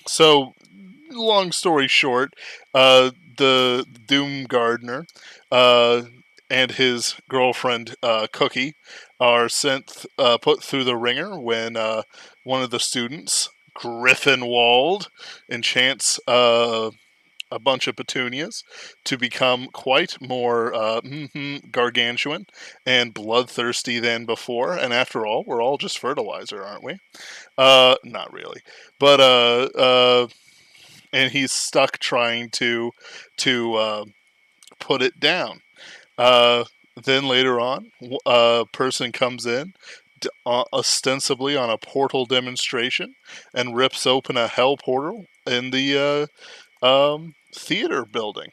B: So, long story short, the Doom Gardener and his girlfriend Cookie are put through the ringer when one of the students, Griffin-Wald, enchants a bunch of petunias to become quite more gargantuan and bloodthirsty than before. And after all, we're all just fertilizer, aren't we? Not really. But and he's stuck trying to put it down. Then later on, a person comes in, ostensibly on a portal demonstration, and rips open a hell portal in the theater building.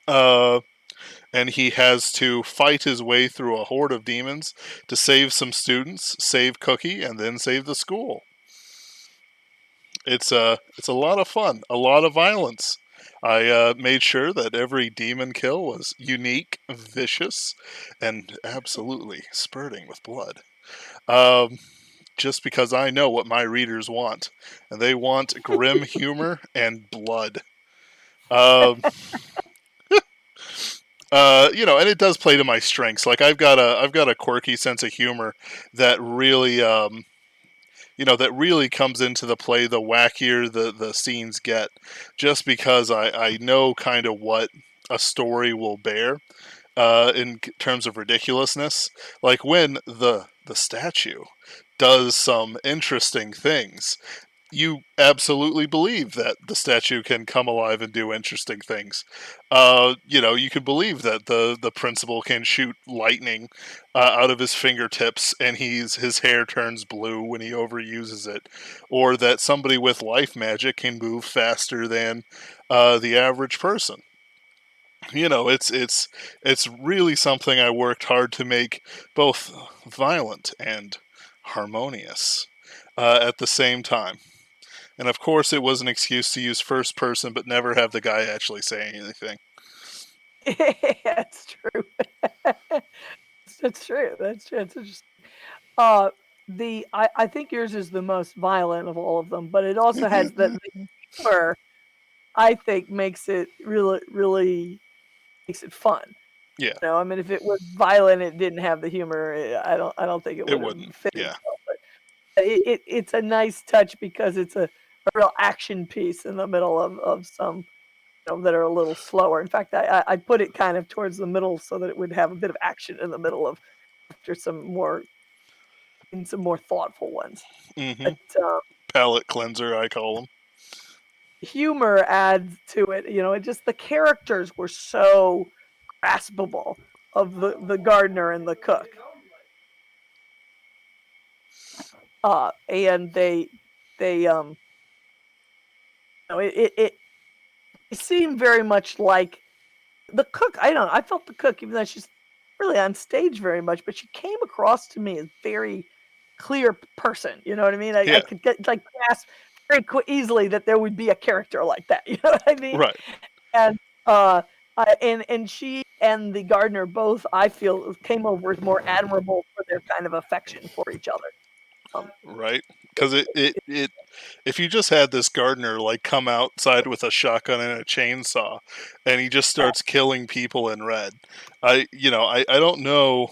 B: And he has to fight his way through a horde of demons to save some students, save Cookie, and then save the school. It's a lot of fun, a lot of violence. I made sure that every demon kill was unique, vicious, and absolutely spurting with blood. Just because I know what my readers want, and they want grim humor and blood. And it does play to my strengths. Like I've got a quirky sense of humor that really, that really comes into the play. The wackier the scenes get, just because I know kind of what a story will bear, in terms of ridiculousness. Like when the statue does some interesting things, you absolutely believe that the statue can come alive and do interesting things. You can believe that the principal can shoot lightning out of his fingertips and his hair turns blue when he overuses it, or that somebody with life magic can move faster than the average person. It's really something I worked hard to make both violent and harmonious at the same time. And of course, it was an excuse to use first person, but never have the guy actually say anything.
C: That's true. That's true. That's interesting. I think yours is the most violent of all of them, but it also has the humor. I think makes it really makes it fun.
B: Yeah.
C: I mean, if it was violent, it didn't have the humor. I don't think it wouldn't fit.
B: Yeah.
C: But it's a nice touch because it's a real action piece in the middle of some that are a little slower. In fact, I put it kind of towards the middle so that it would have a bit of action in the middle of after some more thoughtful ones.
B: Mm-hmm.
C: But,
B: palate cleanser, I call them.
C: Humor adds to it. It just the characters were so graspable of the gardener and the cook. And they it seemed very much like the cook. I felt the cook, even though she's really on stage very much, but she came across to me as very clear person. You know what I mean? I could get grasp very easily that there would be a character like that. You know what I mean?
B: Right.
C: And and she and the gardener both, I feel, came over as more admirable for their kind of affection for each other.
B: Right. Because it if you just had this gardener come outside with a shotgun and a chainsaw, and he just starts killing people in red, I don't know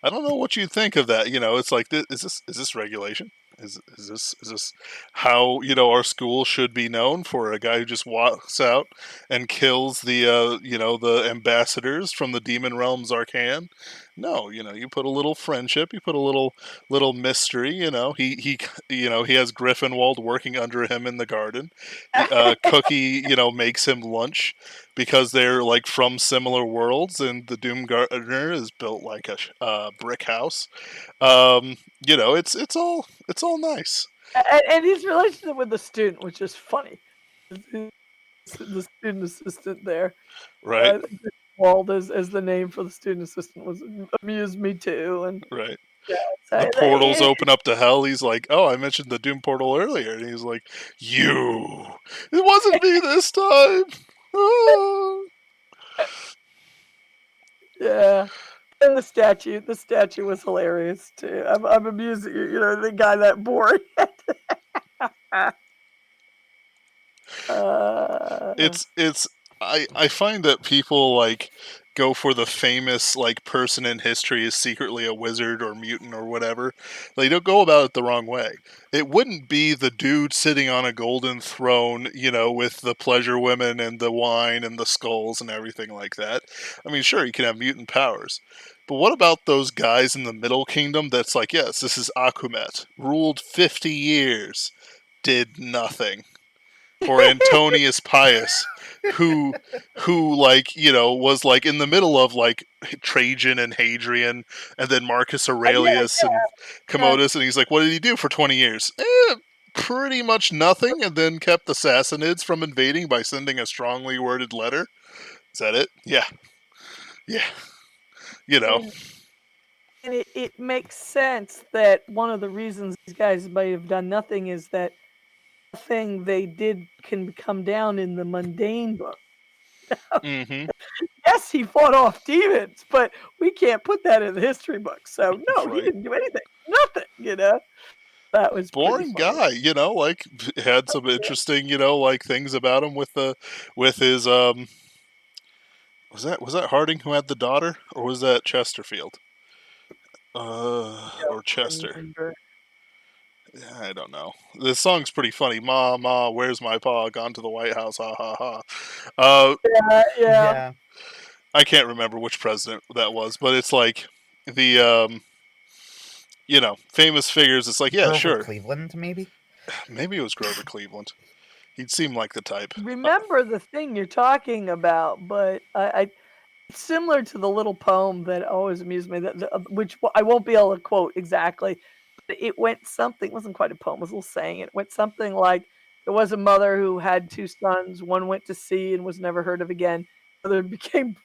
B: what you think of that. It's like, is this regulation? Is this how our school should be known, for a guy who just walks out and kills the the ambassadors from the demon realm Zarkan? No, you put a little friendship, you put a little mystery. He has Griffinwald working under him in the garden. Cookie makes him lunch because they're like from similar worlds, and the Doom Gardener is built like a brick house. It's all nice.
C: And his relationship with the student, which is funny. The student assistant there,
B: Right?
C: Wald as the name for the student assistant amused me too, and
B: Right.
C: yeah,
B: The portals open up to hell. He's like, "Oh, I mentioned the Doom portal earlier," and he's like, "You, it wasn't me this time." Ah.
C: Yeah. And the statue was hilarious too. I'm amused at the guy that boring.
B: I find that people like go for the famous like person in history is secretly a wizard or mutant or whatever. They don't go about it the wrong way. It wouldn't be the dude sitting on a golden throne, with the pleasure women and the wine and the skulls and everything like that. I mean, sure, he can have mutant powers. But what about those guys in the Middle Kingdom that's like, yes, this is Akumet, ruled 50 years, did nothing. Or Antonius Pius, who was like in the middle of like Trajan and Hadrian, and then Marcus Aurelius and Commodus, and he's like, what did he do for 20 years? Pretty much nothing, and then kept the Sassanids from invading by sending a strongly worded letter. Is that it? Yeah.
C: And it makes sense that one of the reasons these guys might have done nothing is that thing they did can come down in the mundane book.
B: Mm-hmm.
C: Yes, he fought off demons, but we can't put that in the history book. So no,
B: Right.
C: he didn't do anything. Nothing. That was
B: boring guy. Like had some interesting, like things about him with his Was that Harding who had the daughter, or was that Chesterfield? Or Chester? I don't know. This song's pretty funny. Ma, ma, where's my pa? Gone to the White House. Ha ha ha.
C: Yeah.
B: I can't remember which president that was, but it's like the famous figures. It's like, yeah,
A: Grover
B: sure.
A: Cleveland, maybe.
B: Maybe it was Grover Cleveland. He'd seem like the type.
C: Remember the thing you're talking about, but I it's similar to the little poem that always amused me, which I won't be able to quote exactly. But it went something. It wasn't quite a poem. It was a little saying. It went something like, "There was a mother who had two sons. One went to sea and was never heard of again. The other became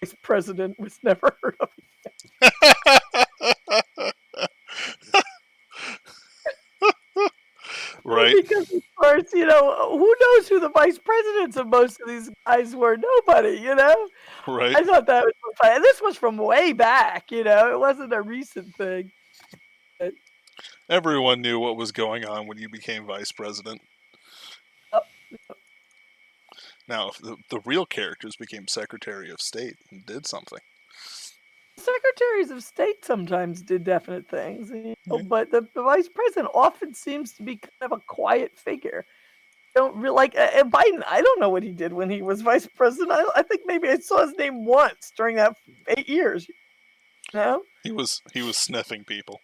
C: vice president, was never heard of again."
B: Right.
C: Because of course, who knows who the vice presidents of most of these guys were? Nobody,
B: Right.
C: I thought that was funny. And this was from way back, it wasn't a recent thing. But
B: everyone knew what was going on when you became vice president. Now, if the real characters became Secretary of State and did something.
C: Secretaries of State sometimes did definite things, but the vice president often seems to be kind of a quiet figure. Don't really like Biden. I don't know what he did when he was vice president. I think maybe I saw his name once during that 8 years.
B: He was sniffing people.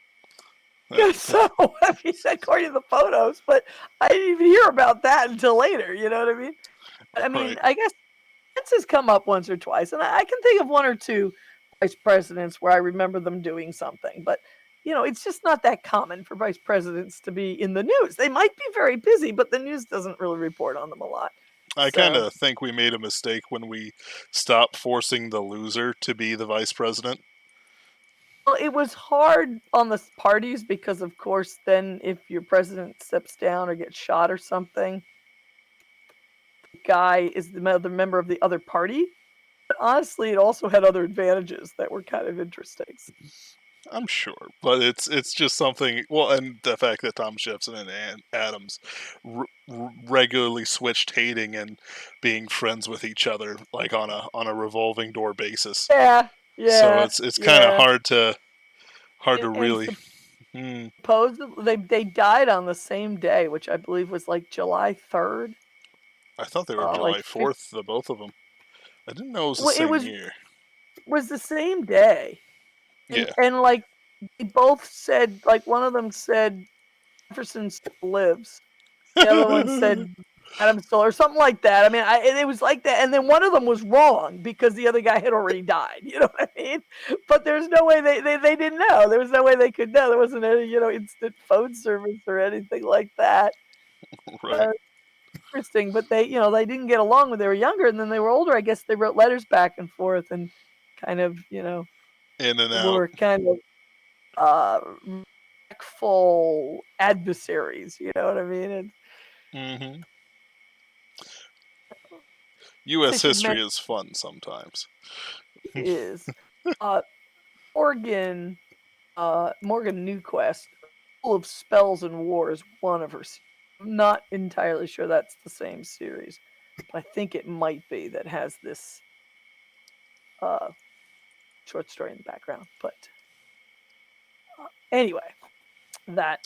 C: Guess so. I mean, according to the photos, but I didn't even hear about that until later. You know what I mean?
B: Right.
C: I guess this has come up once or twice, and I can think of one or two vice presidents where I remember them doing something, but it's just not that common for vice presidents to be in the news. They might be very busy, but the news doesn't really report on them a lot.
B: I kind of think we made a mistake when we stopped forcing the loser to be the vice president.
C: Well, it was hard on the parties because, of course, then if your president steps down or gets shot or something, the guy is the member of the other party. But honestly, it also had other advantages that were kind of interesting.
B: I'm sure, but it's just something. Well, and the fact that Thomas Jefferson and Adams regularly switched hating and being friends with each other, like on a revolving door basis.
C: Yeah.
B: So it's kind of hard to really.
C: They died on the same day, which I believe was like July 3rd.
B: I thought they were July 4th, the both of them. I didn't know it was the same year.
C: It was the same day.
B: Yeah.
C: And like, they both said, like, one of them said, Jefferson still lives. The other one said, Adam still, or something like that. I mean, it was like that. And then one of them was wrong because the other guy had already died. You know what I mean? But there's no way they didn't know. There was no way they could know. There wasn't any, instant phone service or anything like that.
B: Right.
C: Interesting. But they didn't get along when they were younger. And then they were older. I guess they wrote letters back and forth and kind of,
B: in and out.
C: Were kind of respectful adversaries. You know what I mean?
B: And, U.S. history is fun sometimes.
C: It is. Morgan Newquest, Full of Spells and War, is one of her. I'm not entirely sure that's the same series, but I think it might be that has this short story in the background. But anyway, that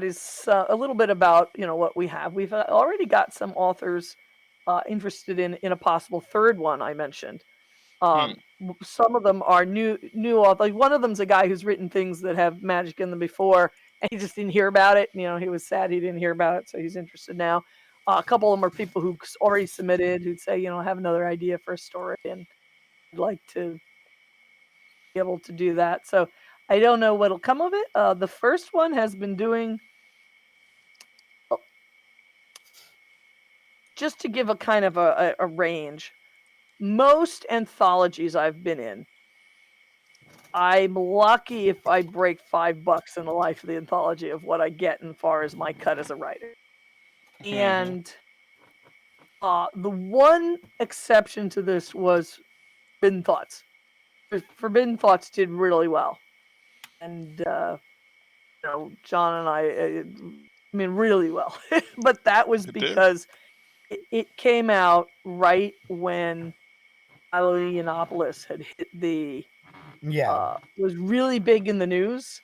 C: is a little bit about what we have. We've already got some authors interested in a possible third one I mentioned. Some of them are new authors. Like one of them's a guy who's written things that have magic in them before, and he just didn't hear about it. He was sad he didn't hear about it, so he's interested now. A couple of them are people who already submitted, who'd say, I have another idea for a story, and I'd like to be able to do that. So I don't know what'll come of it. The first one has been doing. Just to give a kind of a range, most anthologies I've been in, I'm lucky if I break $5 in the life of the anthology of what I get as far as my cut as a writer. And the one exception to this was Forbidden Thoughts. Forbidden Thoughts did really well. And, John and I really well. But that was because it came out right when Yiannopoulos had hit was really big in the news,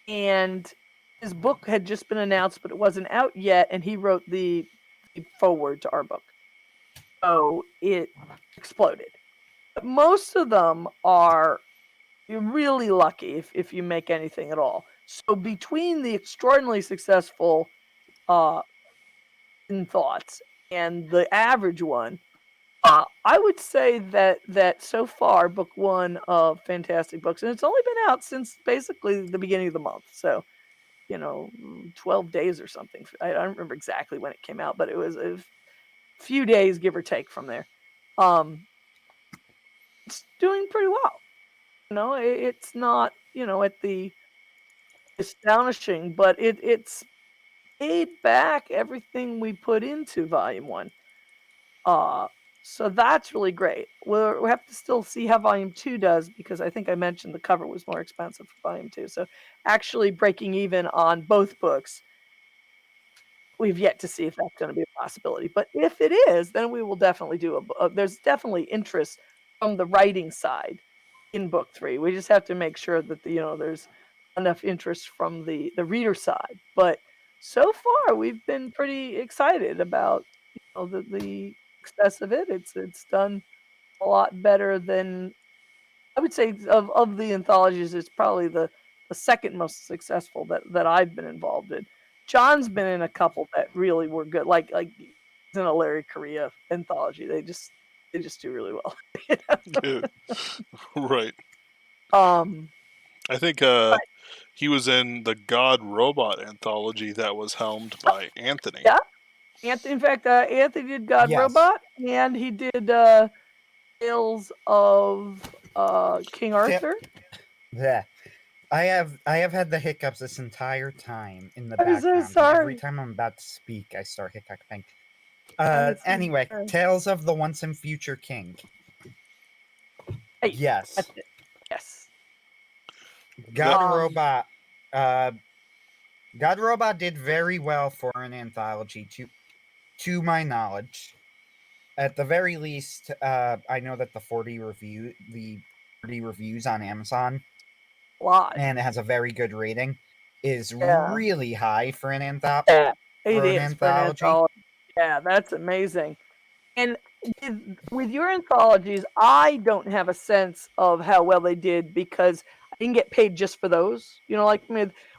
C: and his book had just been announced, but it wasn't out yet, and he wrote the foreword to our book. So it exploded. But most of them are, you're really lucky if you make anything at all. So between the extraordinarily successful In Thoughts and the average one, I would say that so far, book one of Fantastic Books, and it's only been out since basically the beginning of the month. So, 12 days or something. I don't remember exactly when it came out, but it was a few days, give or take, from there. It's doing pretty well. It's not, at the astonishing, but it's paid back everything we put into Volume 1. So that's really great. We'll have to still see how Volume 2 does, because I think I mentioned the cover was more expensive for Volume 2. So actually breaking even on both books, we've yet to see if that's going to be a possibility. But if it is, then we will definitely do there's definitely interest from the writing side in book 3. We just have to make sure that there's enough interest from the reader side. But so far, we've been pretty excited about the success of it. It's done a lot better than, I would say, of the anthologies. It's probably the second most successful that I've been involved in. John's been in a couple that really were good, like in a Larry Correia anthology. They just do really well.
B: Right. I think he was in the God Robot anthology that was helmed by Anthony.
C: Yeah. Anthony, in fact, Anthony did God Robot, and he did Tales of King Arthur.
A: Yeah. I have had the hiccups this entire time in the background.
C: I'm so sorry.
A: Every time I'm about to speak, I start hiccuping. Anyway, Tales of the Once and Future King.
C: Hey,
A: yes.
C: Yes.
A: God Robot. God Robot did very well for an anthology, to my knowledge. At the very least, I know that the 40 reviews on Amazon,
C: a lot,
A: and it has a very good rating. is
C: Yeah.
A: really high for an
C: Yeah, it is
A: anthology.
C: for an anthology. Yeah, that's amazing. And with your anthologies, I don't have a sense of how well they did because I didn't get paid just for those. You know, like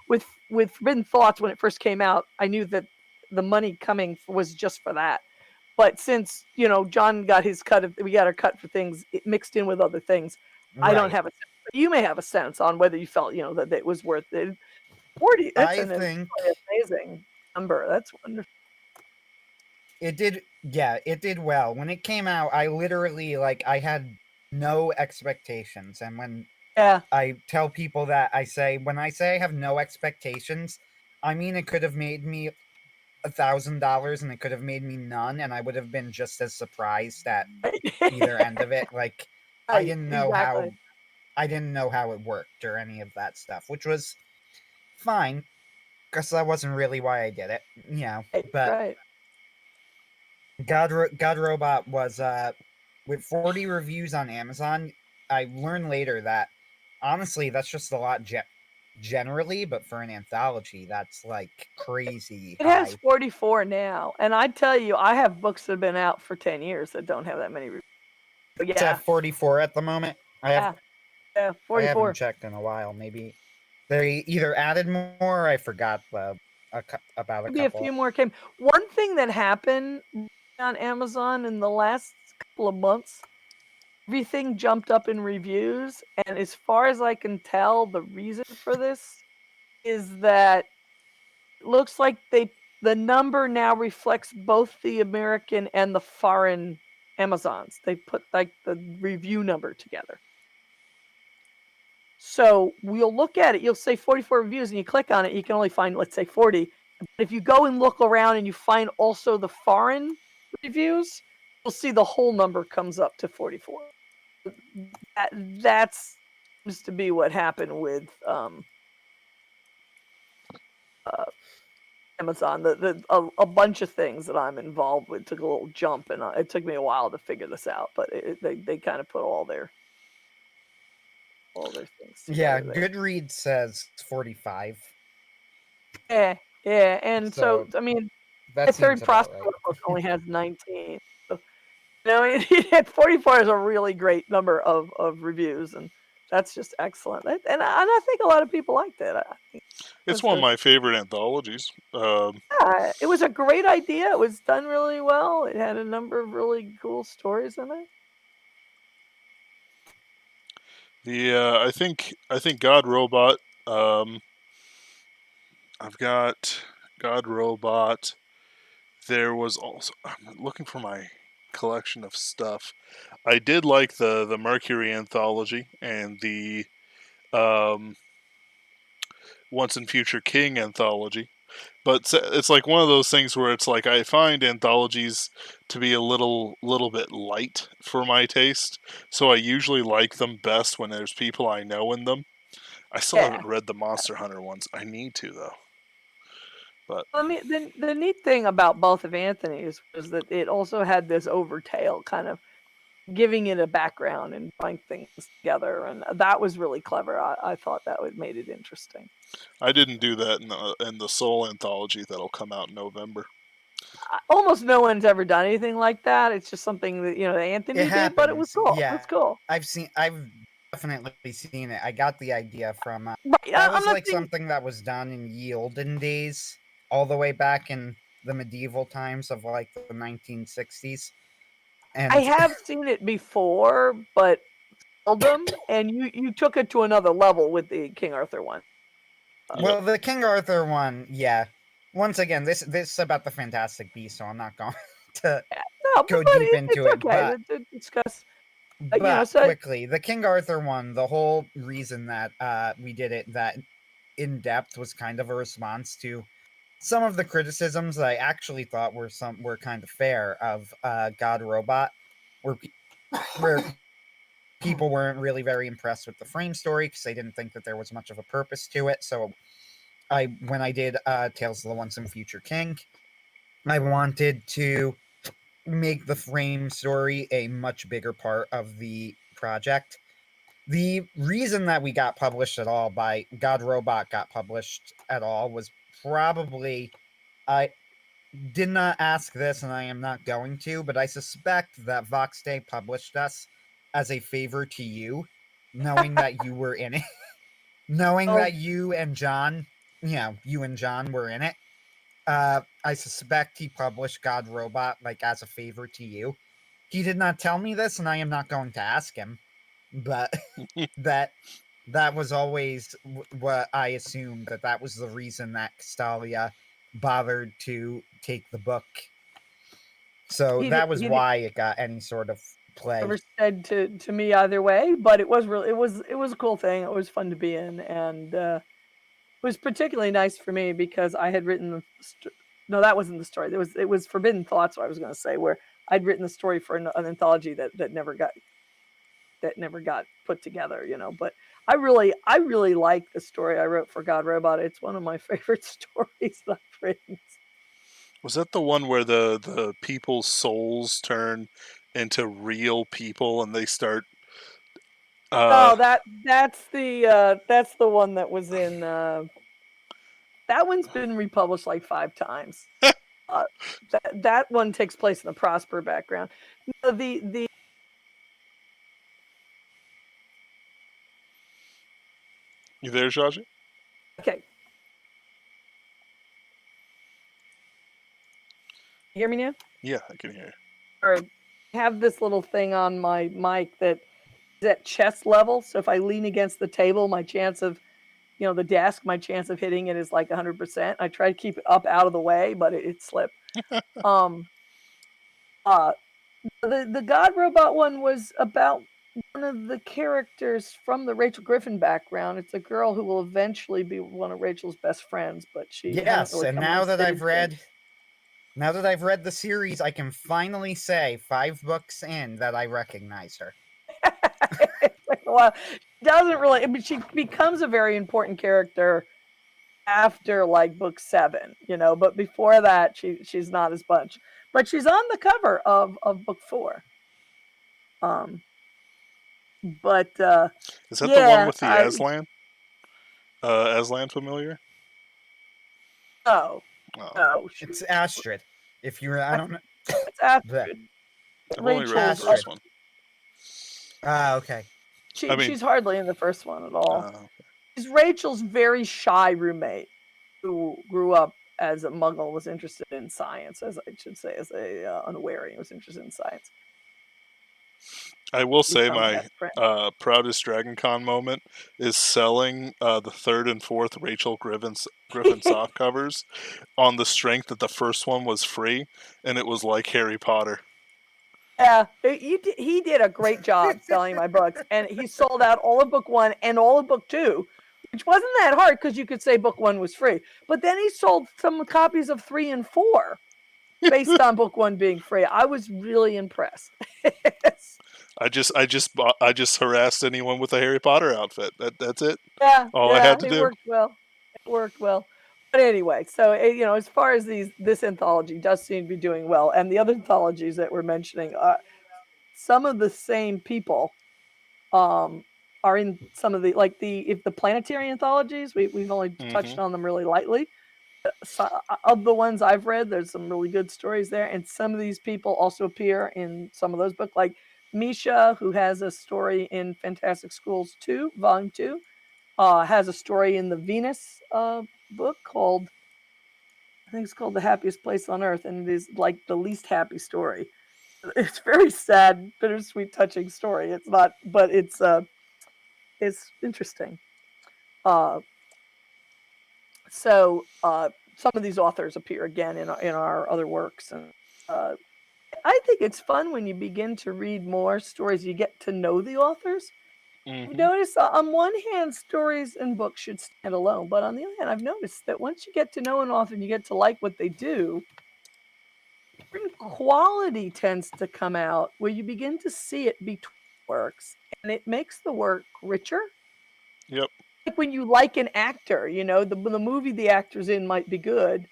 C: with Forbidden Thoughts when it first came out, I knew that the money coming was just for that. But since John got his cut of, we got our cut for things mixed in with other things, I don't have a sense. You may have a sense on whether you felt that it was worth it. 40. That's
A: I
C: an
A: think
C: amazing number. That's wonderful.
A: it did. Yeah, it did well. When it came out, I literally I had no expectations, and when I tell people that, when I say I have no expectations, I mean it could have made me $1,000 and it could have made me none, and I would have been just as surprised at either end of it. I didn't know how it worked or any of that stuff, which was fine because that wasn't really why I did it. But God Robot was with 40 reviews on Amazon. I learned later that honestly that's just a lot generally, but for an anthology that's crazy
C: it
A: high.
C: has 44 now, and I tell you, I have books that have been out for 10 years that don't have that many reviews.
A: It's at 44 at the moment.
C: Yeah, 44.
A: I haven't checked in a while. Maybe they either added more or I forgot about a
C: Maybe
A: couple.
C: a few more came. One thing that happened on Amazon in the last couple of months, everything jumped up in reviews, and as far as I can tell, the reason for this is that it looks like the number now reflects both the American and the foreign Amazons. They put the review number together. So we'll look at it. You'll say 44 reviews, and you click on it. You can only find, let's say, 40. But if you go and look around and you find also the foreign reviews, you'll see the whole number comes up to 44. That seems to be what happened with Amazon. A bunch of things that I'm involved with took a little jump, and it took me a while to figure this out. But they kind of put all their things together.
A: Yeah, Goodreads says 45.
C: Yeah, and so I mean, my third Prospero book only has 19. So, 44 is a really great number of reviews, and that's just excellent. And I think a lot of people liked it.
B: It's one of my favorite anthologies.
C: Yeah, it was a great idea. It was done really well. It had a number of really cool stories in it.
B: I think God Robot. I've got God Robot. There was also, I'm looking for my collection of stuff. I did like the Mercury anthology and the Once and Future King anthology. But it's like one of those things where it's like I find anthologies to be a little bit light for my taste, so I usually like them best when there's people I know in them. I still haven't read the Monster Hunter ones. I need to though. But
C: I mean, the neat thing about both of Anthony's was that it also had this overtale, kind of giving it a background and putting things together, and that was really clever. I thought that would made it interesting.
B: I didn't do that in the Soul anthology that'll come out in November.
C: Almost no one's ever done anything like that. It's just something that Anthony did, but it was cool.
A: Yeah,
C: it's cool.
A: I've definitely seen it. I got the idea from
C: right.
A: That was something that was done in ye olden days, all the way back in the medieval times of the 1960s. And
C: I have seen it before, but seldom. And you took it to another level with the King Arthur one.
A: Well, the King Arthur one, yeah. Once again, this is about the Fantastic Beasts, so I'm not going to go deep into it.
C: Okay to discuss.
A: Quickly, the King Arthur one, the whole reason that we did it that in depth was kind of a response to some of the criticisms that I actually thought were kind of fair of God Robot, where people weren't really very impressed with the frame story because they didn't think that there was much of a purpose to it. So when I did Tales of the Once and Future King, I wanted to make the frame story a much bigger part of the project The reason that we got published at all by God Robot got published at all was probably, I did not ask this and I am not going to, but I suspect that Vox Day published us as a favor to you, knowing that you were in it. Knowing that you and John were in it. I suspect he published God Robot like as a favor to you. He did not tell me this, and I am not going to ask him. But that was always what I assumed, that was the reason that Castalia bothered to take the book. So that was why it got any sort of play.
C: Never said to me either way, but it was a cool thing. It was fun to be in, and it was particularly nice for me because I had written no, that wasn't the story. It was Forbidden Thoughts, what I was going to say, where I'd written the story for an anthology that never got put together, you know. But I really like the story I wrote for God Robot. It's one of my favorite stories that I've written.
B: Was that the one where the people's souls turn into real people and they start?
C: No, that's the one that was in. That one's been republished like 5 times. That one takes place in the Prosper background. No, the
B: You there, Jagi?
C: Okay. You hear me now?
B: Yeah, I can hear you.
C: All right. I have this little thing on my mic that is at chest level. So if I lean against the table, my chance of, the desk, my chance of hitting it is like 100%. I try to keep it up out of the way, but it slipped. The God Robot one was about one of the characters from the Rachel Griffin background. It's a girl who will eventually be one of Rachel's best friends, but she
A: yes.
C: Really,
A: and now that I've read the series, I can finally say 5 books in that I recognize her.
C: Well, doesn't really. I mean, she becomes a very important character after like book 7, but before that, she's not as much. But she's on the cover of book 4. But
B: is that the one with the Aslan? Aslan familiar?
C: No,
A: it's Astrid. If you're, I don't know.
C: It's Astrid.
B: I've only read the first one.
A: Okay.
C: She's hardly in the first one at all. Okay. She's Rachel's very shy roommate who grew up as a muggle, was interested in science, as I should say, as a unwary, was interested in science.
B: I will say my proudest DragonCon moment is selling the 3rd and 4th Rachel Griffin soft covers on the strength that the first one was free, and it was like Harry Potter.
C: Yeah, he did a great job selling my books, and he sold out all of book 1 and all of book 2, which wasn't that hard because you could say book 1 was free. But then he sold some copies of 3 and 4 based on book 1 being free. I was really impressed.
B: I just harassed anyone with a Harry Potter outfit. That's it.
C: Yeah,
B: I had to do.
C: It worked well. But anyway, so as far as this anthology does seem to be doing well, and the other anthologies that we're mentioning, some of the same people are in some of the the planetary anthologies. We've only touched on them really lightly. So, of the ones I've read, there's some really good stories there, and some of these people also appear in some of those books, like Misha, who has a story in Fantastic Schools 2, Volume 2, has a story in the Venus book called, I think it's called The Happiest Place on Earth, and it is like the least happy story. It's very sad, bittersweet, touching story. It's not, but it's interesting. So some of these authors appear again in our other works, and I think it's fun when you begin to read more stories. You get to know the authors. Mm-hmm. Notice on one hand, stories and books should stand alone, but on the other hand, I've noticed that once you get to know an author and you get to like what they do, quality tends to come out where you begin to see it between works, and it makes the work richer.
B: Yep.
C: Like when you like an actor, the movie the actor's in might be good,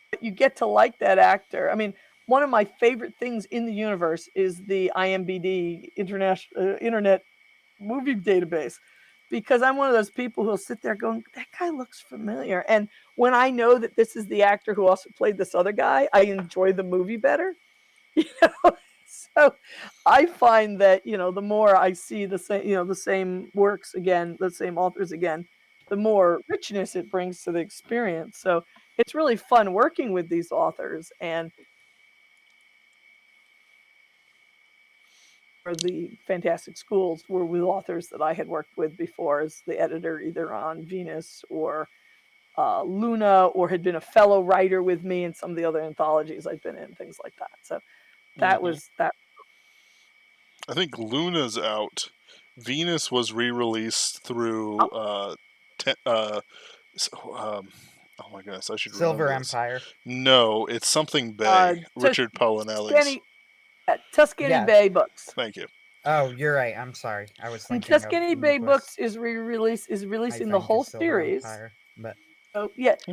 C: but you get to like that actor. I mean, one of my favorite things in the universe is the IMDb Internet movie database, because I'm one of those people who'll sit there going, that guy looks familiar. And when I know that this is the actor who also played this other guy, I enjoy the movie better. So I find that, the more I see the same, the same works again, the same authors again, the more richness it brings to the experience. So it's really fun working with these authors, and the Fantastic Schools were with authors that I had worked with before as the editor, either on Venus or Luna, or had been a fellow writer with me in some of the other anthologies I've been in, things like that. So that was that.
B: I think Luna's out. Venus was re-released through oh my goodness, I should
A: Silver
B: remember this.
A: Empire.
B: No, it's something Bay. Richard Pollinelli's.
C: Tuscany Bay Books.
B: Thank you.
A: Oh, you're right. I'm sorry. I was thinking
C: Tuscany Bay Books is releasing the whole series.
A: Empire, but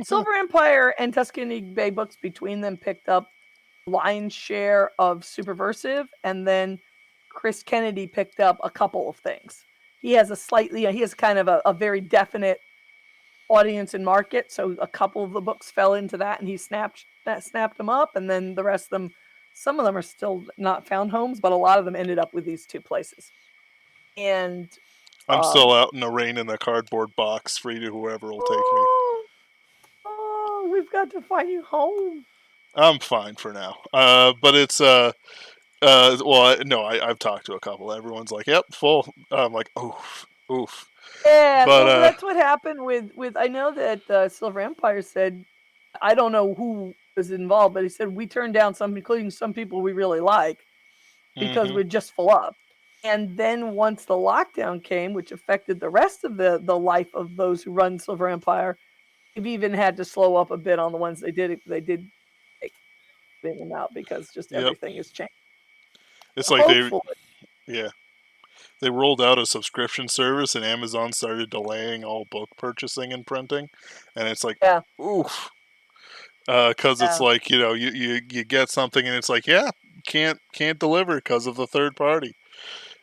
C: Silver Empire and Tuscany Bay Books between them picked up lion's share of Superversive, and then Chris Kennedy picked up a couple of things. He has kind of a very definite audience and market, so a couple of the books fell into that, and he snapped them up, and then the rest of them, some of them are still not found homes, but a lot of them ended up with these two places. And
B: I'm still out in the rain in a cardboard box, free to whoever will take me.
C: Oh, we've got to find you home.
B: I'm fine for now. But it's well, no, I've talked to a couple. Everyone's like, "Yep, full." I'm like, "Oof."
C: Yeah, but that's what happened with. I know that Silver Empire said, I don't know who was involved, but he said we turned down some, including some people we really like, because we're just full up. And then once the lockdown came, which affected the rest of the life of those who run Silver Empire, they've even had to slow up a bit on the ones they did take them out, because just everything has changed.
B: It's like they rolled out a subscription service, and Amazon started delaying all book purchasing and printing, and it's like, oof, because it's like, you get something and it's like, can't deliver because of the third party,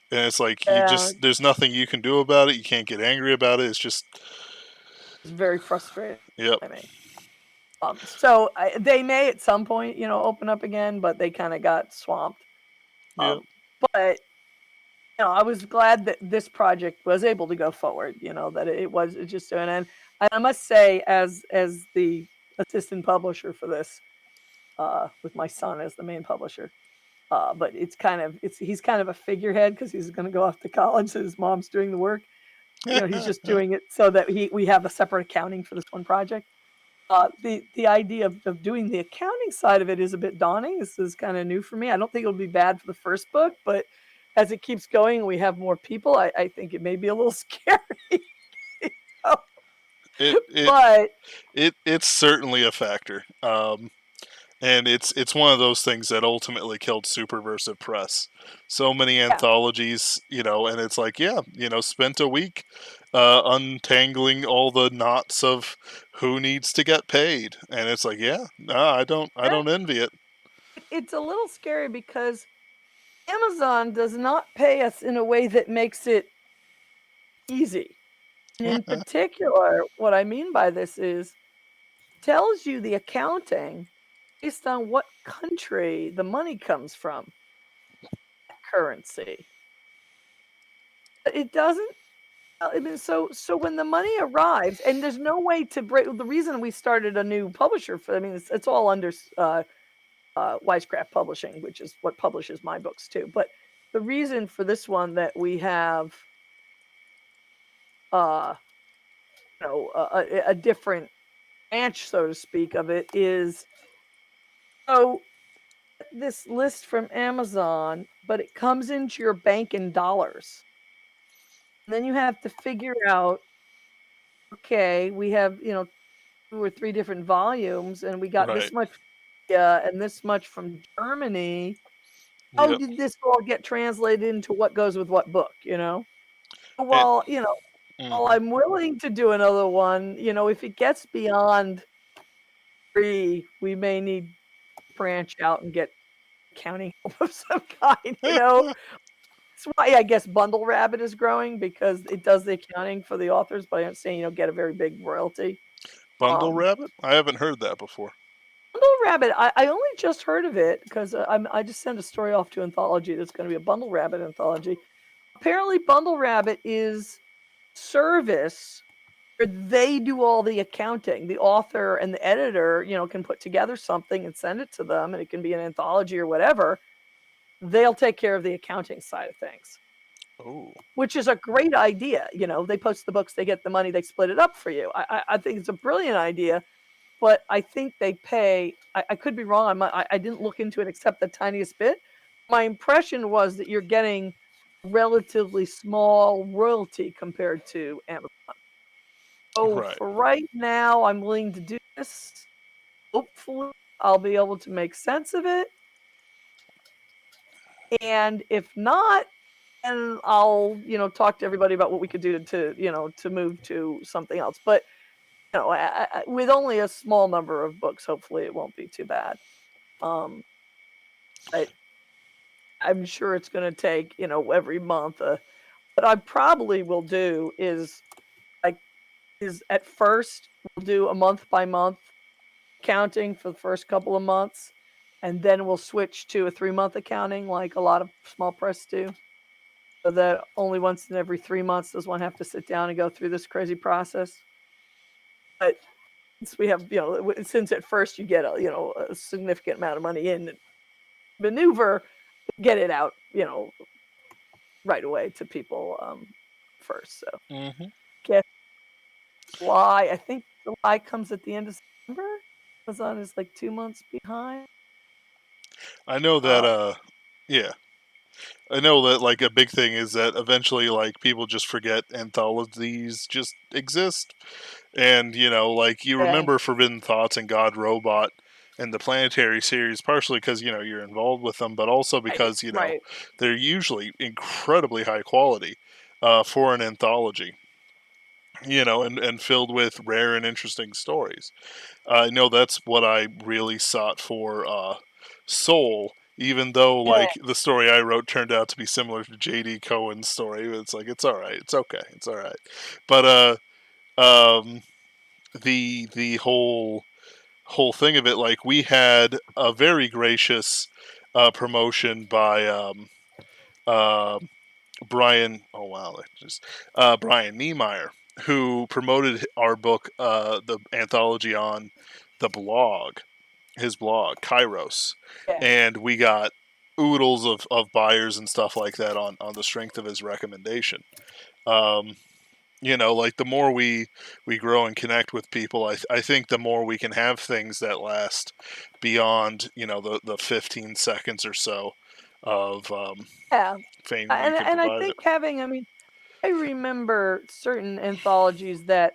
B: and it's like there's nothing you can do about it. You can't get angry about it. It's
C: very frustrating.
B: Yep.
C: I mean, so they may at some point, open up again, but they kind of got swamped. But I was glad that this project was able to go forward. That it was just doing, and I must say, as the assistant publisher for this, with my son as the main publisher, but he's kind of a figurehead because he's going to go off to college, so his mom's doing the work. He's just doing it so that we have a separate accounting for this one project. The idea of doing the accounting side of it is a bit daunting. This is kind of new for me. I don't think it'll be bad for the first book, but as it keeps going, we have more people. I think it may be a little scary.
B: It's certainly a factor. And it's one of those things that ultimately killed Superversive Press. So many anthologies, and it's like, spent a week untangling all the knots of who needs to get paid, and it's like, I don't envy it.
C: It's a little scary because Amazon does not pay us in a way that makes it easy. And in particular, what I mean by this is, tells you the accounting based on what country the money comes from, currency. It doesn't. I mean, so when the money arrives, and there's no way to break. The reason we started a new publisher it's all under Wisecraft Publishing, which is what publishes my books too. But the reason for this one that we have, a different branch, so to speak, of it is, this list from Amazon, but it comes into your bank in dollars. And then you have to figure out, okay, we have 2 or 3 different volumes, and we got this much, and this much from Germany. How did this all get translated into what goes with what book? While I'm willing to do another one, if it gets beyond 3, we may need to branch out and get accounting help of some kind. That's why I guess Bundle Rabbit is growing, because it does the accounting for the authors, but I'm saying get a very big royalty.
B: Bundle Rabbit? I haven't heard that before.
C: Bundle Rabbit, I only just heard of it because I just sent a story off to Anthology that's going to be a Bundle Rabbit anthology. Apparently, Bundle Rabbit is service where they do all the accounting. The author and the editor, can put together something and send it to them, and it can be an anthology or whatever. They'll take care of the accounting side of things.
B: Oh.
C: Which is a great idea. They post the books, they get the money, they split it up for you. I think it's a brilliant idea, but I think they pay. I could be wrong. I didn't look into it except the tiniest bit. My impression was that you're getting relatively small royalty compared to Amazon. Oh,
B: Right.
C: for right now, I'm willing to do this. Hopefully, I'll be able to make sense of it. And if not, then I'll, talk to everybody about what we could do to move to something else. But, with only a small number of books, hopefully it won't be too bad. But I'm sure it's going to take, every month. What I probably will do is at first we'll do a month by month accounting for the first couple of months, and then we'll switch to a 3-month accounting like a lot of small press do, so that only once in every 3 months does one have to sit down and go through this crazy process. But since we have, since at first you get a significant amount of money in, maneuver, get it out, right away to people first. So guess July. I think July comes at the end of September. Amazon is like 2 months behind.
B: I know that. Yeah. I know that like a big thing is that eventually like people just forget anthologies just exist, and like you remember Forbidden Thoughts and God Robot and the Planetary series partially because you're involved with them, but also because they're usually incredibly high quality for an anthology, and filled with rare and interesting stories. I know that's what I really sought for Soul. Even though, like, the story I wrote turned out to be similar to J.D. Cohen's story, it's like it's all right, it's okay, it's all right. But the whole thing of it, like, we had a very gracious promotion by Brian. Oh wow, Brian Niemeyer, who promoted our book, the anthology, on the blog. His blog, Kairos, and we got oodles of buyers and stuff like that on the strength of his recommendation. Like the more we grow and connect with people, I think the more we can have things that last beyond the 15 seconds or so of fame.
C: And I think I remember certain anthologies that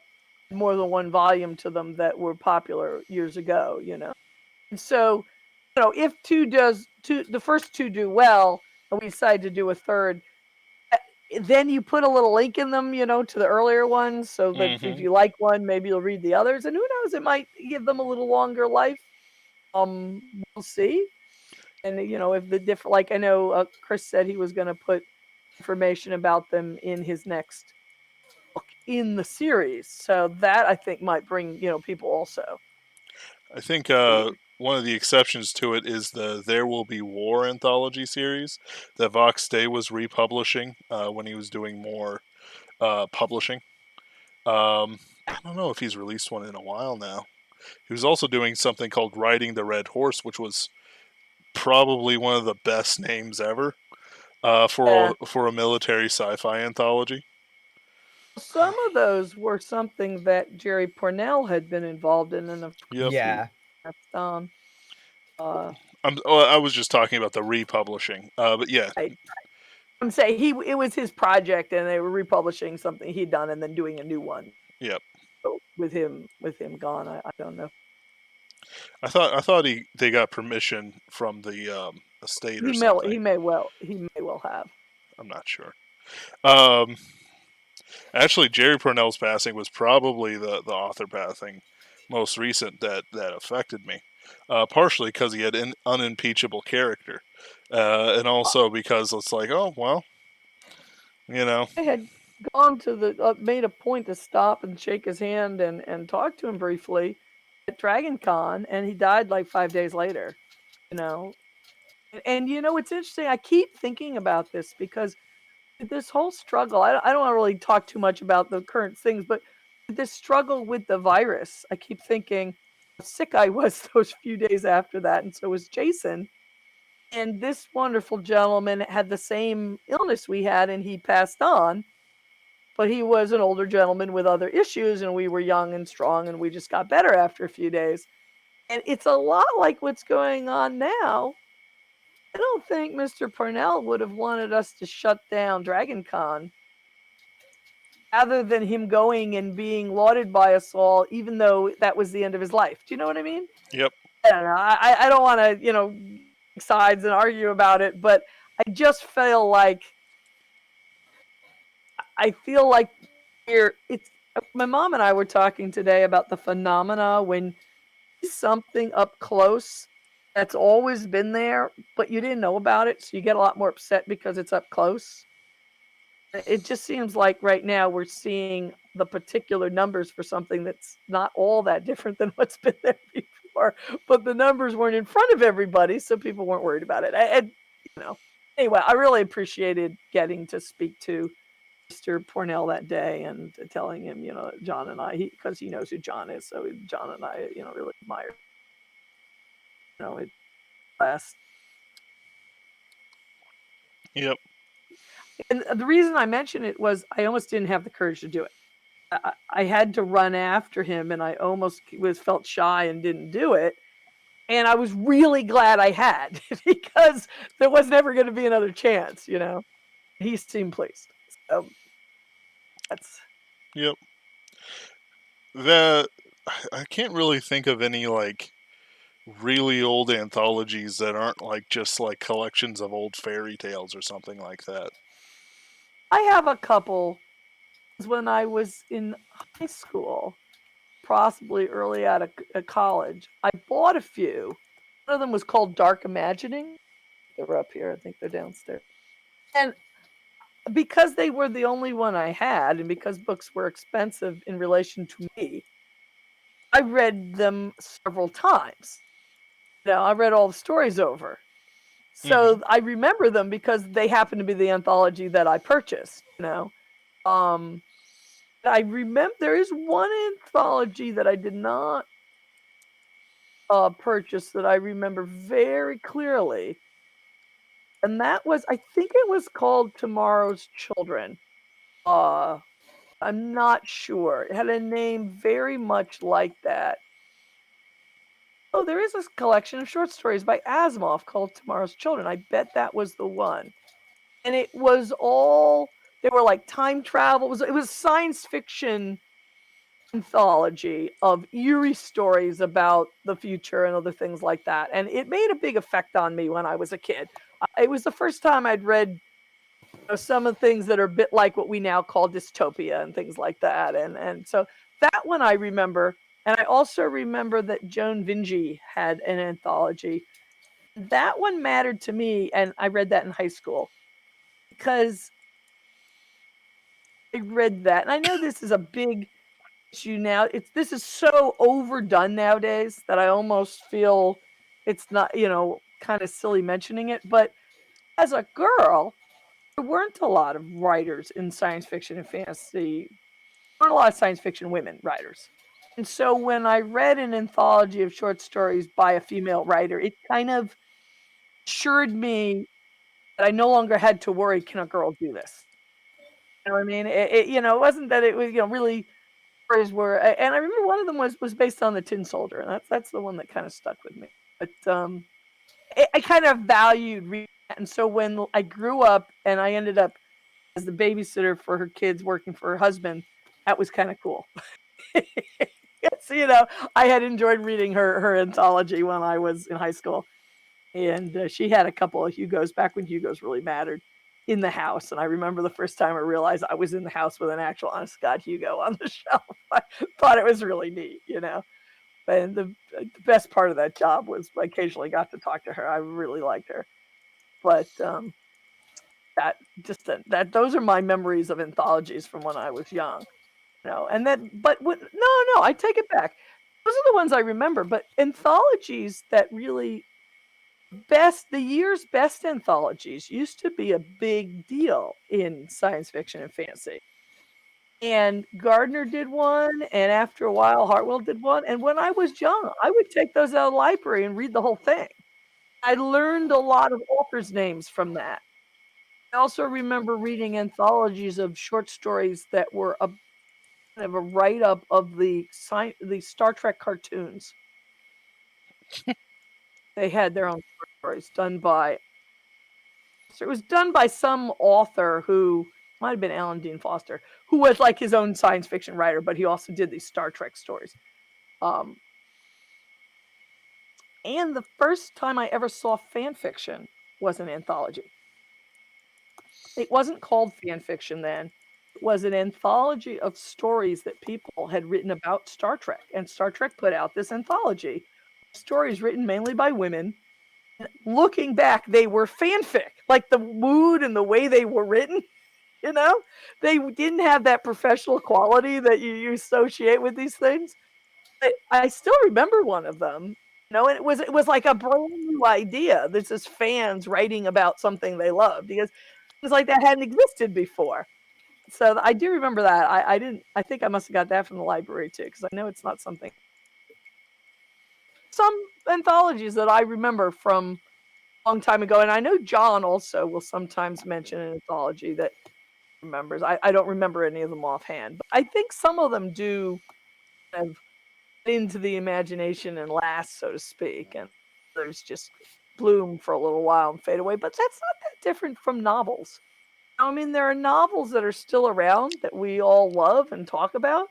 C: had more than one volume to them that were popular years ago, And so, if the first two do well, and we decide to do a third, then you put a little link in them, to the earlier ones, so that if you like one, maybe you'll read the others, and who knows, it might give them a little longer life. We'll see. And if the different, like I know Chris said he was going to put information about them in his next book in the series, so that I think might bring people also.
B: I think one of the exceptions to it is the There Will Be War anthology series that Vox Day was republishing when he was doing more publishing. I don't know if he's released one in a while now. He was also doing something called Riding the Red Horse, which was probably one of the best names ever for a military sci-fi anthology.
C: Some of those were something that Jerry Pournelle had been involved in, and
A: yeah,
C: that's done.
B: I was just talking about the republishing, but yeah.
C: I'm saying it was his project, and they were republishing something he'd done, and then doing a new one.
B: Yep.
C: So with him gone, I don't know.
B: I thought they got permission from the estate or something.
C: He may well have.
B: I'm not sure. Actually, Jerry Pournelle's passing was probably the author passing most recent that affected me. Partially because he had an unimpeachable character, and also because it's like, oh well, You know?
C: I had gone to made a point to stop and shake his hand and talk to him briefly at Dragon Con, and he died like 5 days later, you know. And it's interesting. I keep thinking about this because this whole struggle, I don't want to really talk too much about the current things, but this struggle with the virus, I keep thinking how sick I was those few days after that, and so was Jason. And this wonderful gentleman had the same illness we had, and he passed on. But he was an older gentleman with other issues, and we were young and strong, and we just got better after a few days. And it's a lot like what's going on now. I don't think Mr. Parnell would have wanted us to shut down Dragon Con rather than him going and being lauded by us all, even though that was the end of his life. Do you know what I mean?
B: Yep.
C: I don't know. I don't want to, take sides and argue about it, but I just feel like my mom and I were talking today about the phenomena when something up close that's always been there, but you didn't know about it, so you get a lot more upset because it's up close. It just seems like right now we're seeing the particular numbers for something that's not all that different than what's been there before, but the numbers weren't in front of everybody, so people weren't worried about it. Anyway, I really appreciated getting to speak to Mr. Parnell that day and telling him, John and I, because he knows who John is, so John and I, really admire, it last.
B: Yep.
C: And the reason I mentioned it was I almost didn't have the courage to do it. I had to run after him, and I almost felt shy and didn't do it. And I was really glad I had because there was never going to be another chance, He seemed pleased. So that's.
B: Yep. I can't really think of any like really old anthologies that aren't like just like collections of old fairy tales or something like that.
C: I have a couple. When I was in high school, possibly early out of college, I bought a few. One of them was called Dark Imagining. They're up here. I think they're downstairs. And because they were the only one I had, and because books were expensive in relation to me, I read them several times. I read all the stories over. So I remember them because they happen to be the anthology that I purchased, I remember there is one anthology that I did not purchase that I remember very clearly. And that was, I think it was called Tomorrow's Children. I'm not sure. It had a name very much like that. Oh, there is a collection of short stories by Asimov called Tomorrow's Children. I bet that was the one. And it was they were like time travel. It was science fiction anthology of eerie stories about the future and other things like that. And it made a big effect on me when I was a kid. It was the first time I'd read some of the things that are a bit like what we now call dystopia and things like that. And so that one I remember. And I also remember that Joan Vinge had an anthology. That one mattered to me, and I read that in high school because I read that. And I know this is a big issue now. This is so overdone nowadays that I almost feel it's not, kind of silly mentioning it. But as a girl, there weren't a lot of writers in science fiction and fantasy. There weren't a lot of science fiction women writers. And so when I read an anthology of short stories by a female writer, it kind of assured me that I no longer had to worry, can a girl do this? You know what I mean? It wasn't that it was, really stories were, and I remember one of them was based on the Tin Soldier, and that's the one that kind of stuck with me. But I kind of valued reading that, and so when I grew up and I ended up as the babysitter for her kids, working for her husband, that was kind of cool. So, I had enjoyed reading her anthology when I was in high school, and she had a couple of Hugos back when Hugos really mattered in the house. And I remember the first time I realized I was in the house with an actual honest God Hugo on the shelf. I thought it was really neat, And the best part of that job was I occasionally got to talk to her. I really liked her. But those are my memories of anthologies from when I was young. And then, but no, I take it back. Those are the ones I remember. But anthologies that really the year's best anthologies used to be a big deal in science fiction and fantasy. And Gardner did one, and after a while, Hartwell did one. And when I was young, I would take those out of the library and read the whole thing. I learned a lot of authors' names from that. I also remember reading anthologies of short stories that were kind of a write-up of the Star Trek cartoons. They had their own stories done by. So it was done by some author who might have been Alan Dean Foster, who was like his own science fiction writer, but he also did these Star Trek stories. And the first time I ever saw fan fiction was an anthology. It wasn't called fan fiction then. It was an anthology of stories that people had written about Star Trek. And Star Trek put out this anthology of stories written mainly by women. Looking back, they were fanfic. Like the mood and the way they were written, they didn't have that professional quality that you associate with these things. I still remember one of them. And it was like a brand new idea. This is fans writing about something they loved, because things like that hadn't existed before. So I do remember that. I think I must have got that from the library too, because I know it's not something. Some anthologies that I remember from a long time ago, and I know John also will sometimes mention an anthology that he remembers. I don't remember any of them offhand, but I think some of them do kind of into the imagination and last, so to speak, and others just bloom for a little while and fade away. But that's not that different from novels. I mean, there are novels that are still around that we all love and talk about,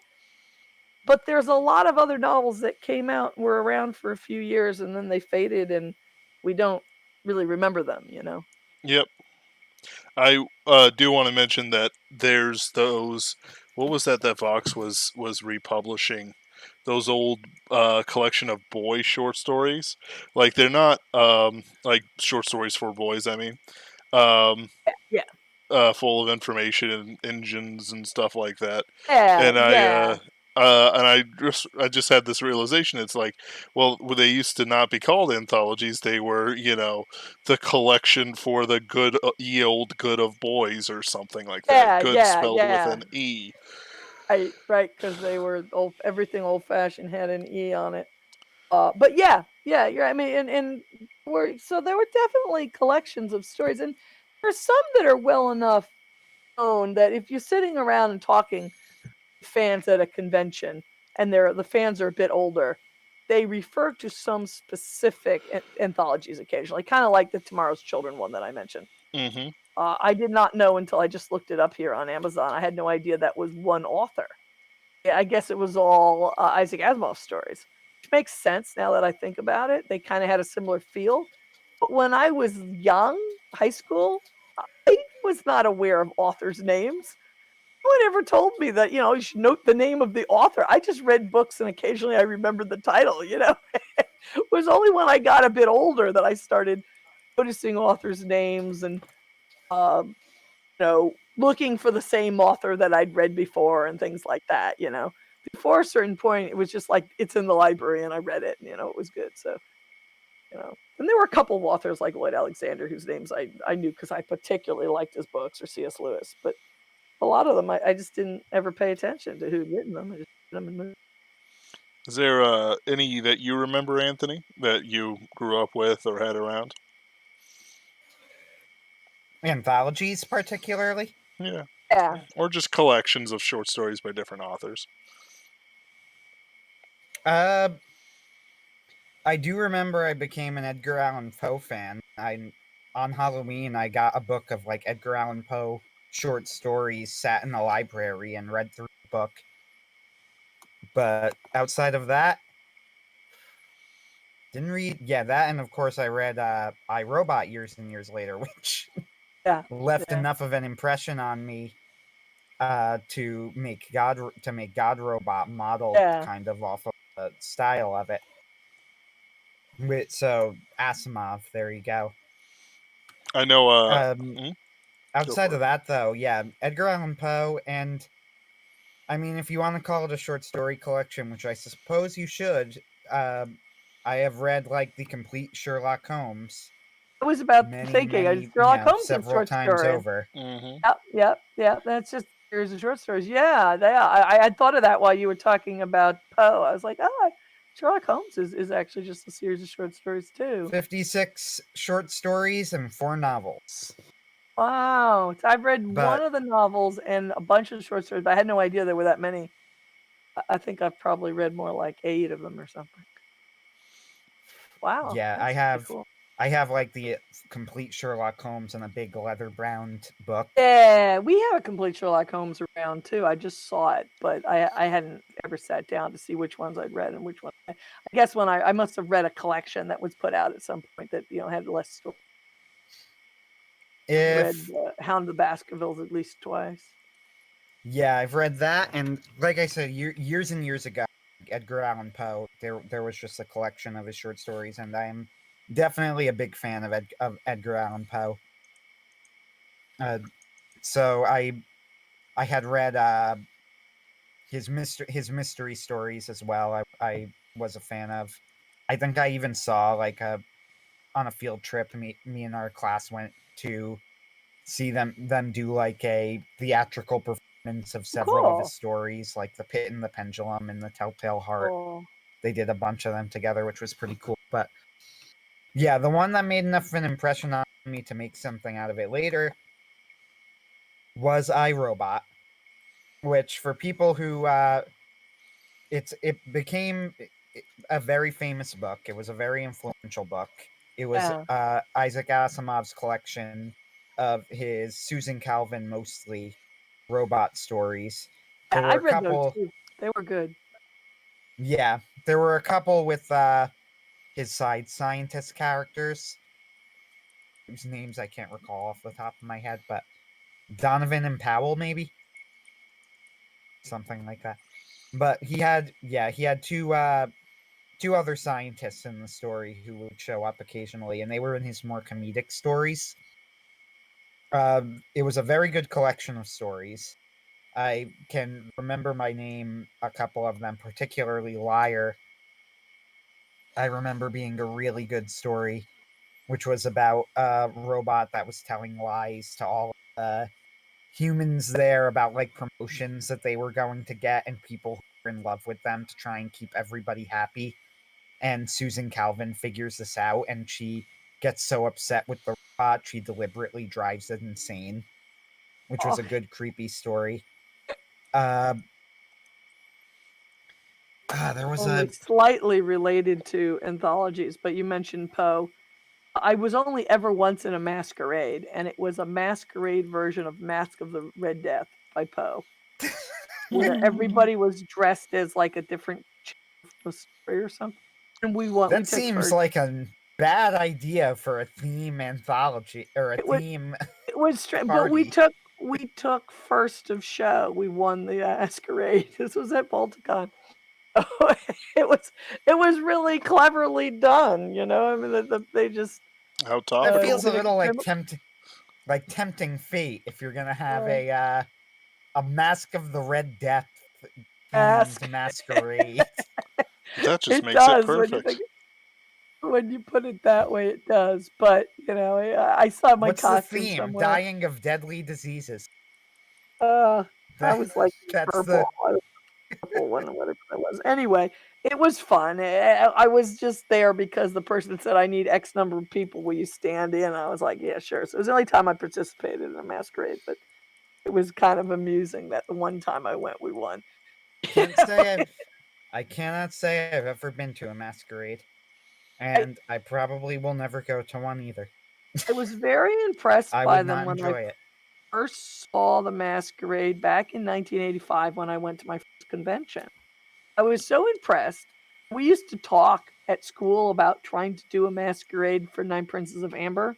C: but there's a lot of other novels that came out and were around for a few years and then they faded and we don't really remember them,
B: Yep. I do want to mention that there's those. What was that Vox was republishing? Those old collection of boy short stories. Like they're not like short stories for boys. I mean,
C: yeah.
B: Full of information and engines and stuff like that.
C: Yeah,
B: And I just had this realization. It's like, well, they used to not be called anthologies. They were, the collection for the good, ye old good of boys, or something like that. Good spelled with an E.
C: Right, because they were everything old fashioned had an E on it. But yeah, you're. I mean, and so there were definitely collections of stories, and there's some that are well enough known that if you're sitting around and talking fans at a convention and the fans are a bit older, they refer to some specific anthologies occasionally, kind of like the Tomorrow's Children one that I mentioned.
B: Mm-hmm.
C: I did not know until I just looked it up here on Amazon. I had no idea that was one author. I guess it was all Isaac Asimov stories, which makes sense now that I think about it. They kind of had a similar feel. But when I was young, high school, I was not aware of authors' names. No one ever told me that, you should note the name of the author. I just read books and occasionally I remembered the title, It was only when I got a bit older that I started noticing authors' names and, looking for the same author that I'd read before and things like that, Before a certain point, it was just like, it's in the library and I read it and, it was good. So, and there were a couple of authors like Lloyd Alexander, whose names I knew because I particularly liked his books, or C.S. Lewis, but a lot of them I just didn't ever pay attention to who'd written them. I just read them in movies.
B: Is there any that you remember, Anthony, that you grew up with or had around?
A: Anthologies, particularly?
B: Yeah.
C: Yeah.
B: Or just collections of short stories by different authors.
A: I do remember I became an Edgar Allan Poe fan. On Halloween, I got a book of like Edgar Allan Poe short stories, sat in the library and read through the book. But outside of that, didn't read. Yeah, that, and of course I read Irobot years and years later, which left enough of an impression on me to make God Robot model kind of off of the style of it. So Asimov, there you go.
B: I know.
A: Outside of that, though, yeah, Edgar Allan Poe, and I mean, if you want to call it a short story collection, which I suppose you should, I have read like the complete Sherlock Holmes.
C: I was about thinking, Sherlock Holmes
A: several times
C: story.
A: over.
C: Yep. That's just a series of short stories. Yeah. I had thought of that while you were talking about Poe. I was like, Sherlock Holmes is actually just a series of short stories too.
A: 56 short stories and 4 novels.
C: Wow. So I've read one of the novels and a bunch of short stories, but I had no idea there were that many. I think I've probably read more like 8 of them or something. Wow.
A: Yeah, I have like the complete Sherlock Holmes in a big leather-bound book.
C: Yeah, we have a complete Sherlock Holmes around too. I just saw it, but I hadn't ever sat down to see which ones I'd read and which ones. I guess when I must have read a collection that was put out at some point that had less story. Read Hound of the Baskervilles at least twice.
A: Yeah, I've read that, and like I said, years and years ago, Edgar Allan Poe. There was just a collection of his short stories, and I am definitely a big fan of Edgar Allan Poe. So I had read his mystery stories as well. I was a fan of. I think I even saw like on a field trip. Me and our class went to see them do like a theatrical performance of several of his stories, like The Pit and the Pendulum and The Telltale Heart. They did a bunch of them together, which was pretty cool. But yeah, the one that made enough of an impression on me to make something out of it later was Irobot, which for people who it became a very famous book. It was a very influential book. It was Isaac Asimov's collection of his Susan Calvin mostly robot stories.
C: I read those too. They were good.
A: Yeah, there were a couple with his side scientist characters whose names I can't recall off the top of my head, but Donovan and Powell, maybe something like that. But he had two other scientists in the story who would show up occasionally, and they were in his more comedic stories. It was a very good collection of stories. I can remember my name, a couple of them, particularly Liar. I remember being a really good story, which was about a robot that was telling lies to all humans there about like promotions that they were going to get and people who were in love with them to try and keep everybody happy. And Susan Calvin figures this out, and she gets so upset with the robot she deliberately drives it insane, which was a good creepy story. There was
C: only slightly related to anthologies, but you mentioned Poe. I was only ever once in a masquerade, and it was a masquerade version of Mask of the Red Death by Poe, where everybody was dressed as like a different story or something. And
A: that seems like a bad idea for a theme anthology or theme.
C: It was but we took first of show. We won the masquerade. This was at Balticon. It was really cleverly done, I mean, they just
B: how tough.
A: It feels a little like tempting fate if you're gonna have a Mask of the Red Death masquerade.
B: That just makes it perfect.
C: When you put it that way, it does. But I saw my costume
A: the theme?
C: Somewhere.
A: Dying of deadly diseases.
C: I was like purple. Whatever it was. Anyway, it was fun. I was just there because the person said, I need X number of people. Will you stand in? I was like, yeah, sure. So it was the only time I participated in a masquerade, but it was kind of amusing that the one time I went, we won.
A: I cannot say I've ever been to a masquerade, and I probably will never go to one either.
C: I was very impressed by them when I first saw the masquerade back in 1985 when I went to my first convention. I was so impressed. We used to talk at school about trying to do a masquerade for Nine Princes of Amber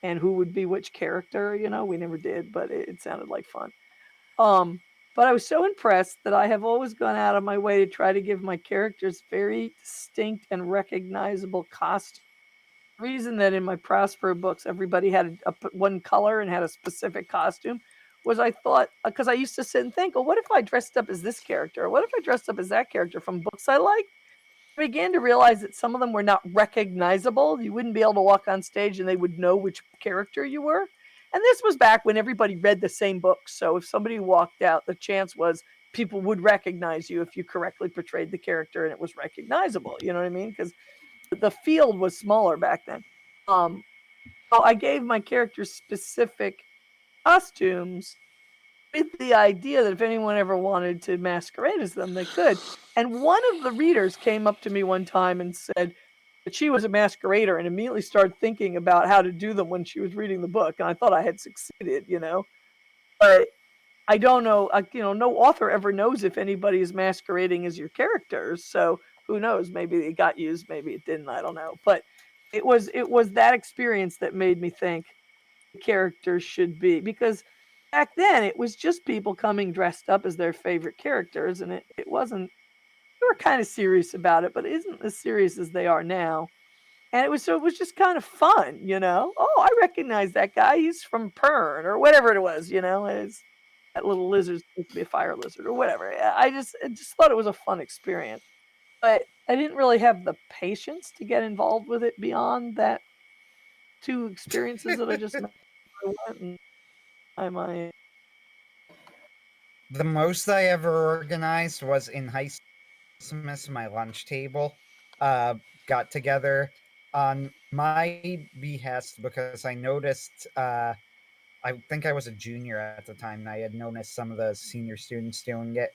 C: and who would be which character. We never did, but it sounded like fun. But I was so impressed that I have always gone out of my way to try to give my characters very distinct and recognizable costumes. reason that in my Prospero books everybody had one color and had a specific costume was I thought, because I used to sit and think, well, what if I dressed up as this character? Or what if I dressed up as that character from books I like? I began to realize that some of them were not recognizable. You wouldn't be able to walk on stage and they would know which character you were. And this was back when everybody read the same books. So if somebody walked out, the chance was people would recognize you if you correctly portrayed the character and it was recognizable. You know what I mean? Because the field was smaller back then. So I gave my characters specific costumes with the idea that if anyone ever wanted to masquerade as them, they could. And one of the readers came up to me one time and said that she was a masquerader and immediately started thinking about how to do them when she was reading the book. And I thought I had succeeded, But I don't know, no author ever knows if anybody is masquerading as your characters. So who knows? Maybe it got used, maybe it didn't. I don't know. But it was that experience that made me think the characters should be, because back then it was just people coming dressed up as their favorite characters, and it wasn't. They were kind of serious about it, but it isn't as serious as they are now. And it was just kind of fun, Oh, I recognize that guy. He's from Pern or whatever it was, It's that little lizard's supposed to be a fire lizard or whatever. I just thought it was a fun experience, but I didn't really have the patience to get involved with it beyond that 2 experiences that I just mentioned. I went and I
A: The most I ever organized was in high school. Christmas, my lunch table got together on my behest because I noticed. I think I was a junior at the time, and I had noticed some of the senior students doing it.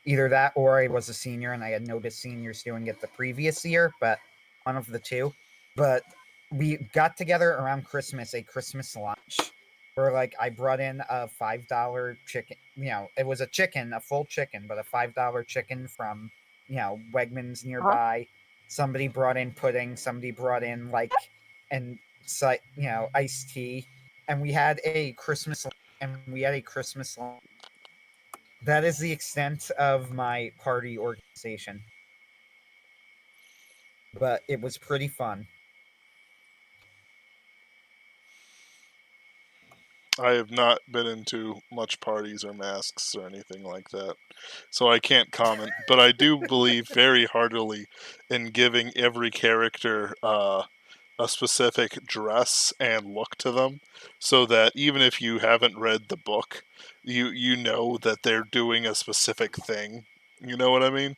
A: Either that, or I was a senior and I had noticed seniors doing it the previous year, but one of the two. But we got together around Christmas, a Christmas lunch, where I brought in a $5 chicken. It was a chicken, a full chicken, but a $5 chicken from Wegmans nearby. Somebody brought in pudding. Somebody brought in iced tea, and we had a Christmas lunch. That is the extent of my party organization. But it was pretty fun.
B: I have not been into much parties or masks or anything like that, so I can't comment. But I do believe very heartily in giving every character a specific dress and look to them, so that even if you haven't read the book, you know that they're doing a specific thing. You know what I mean?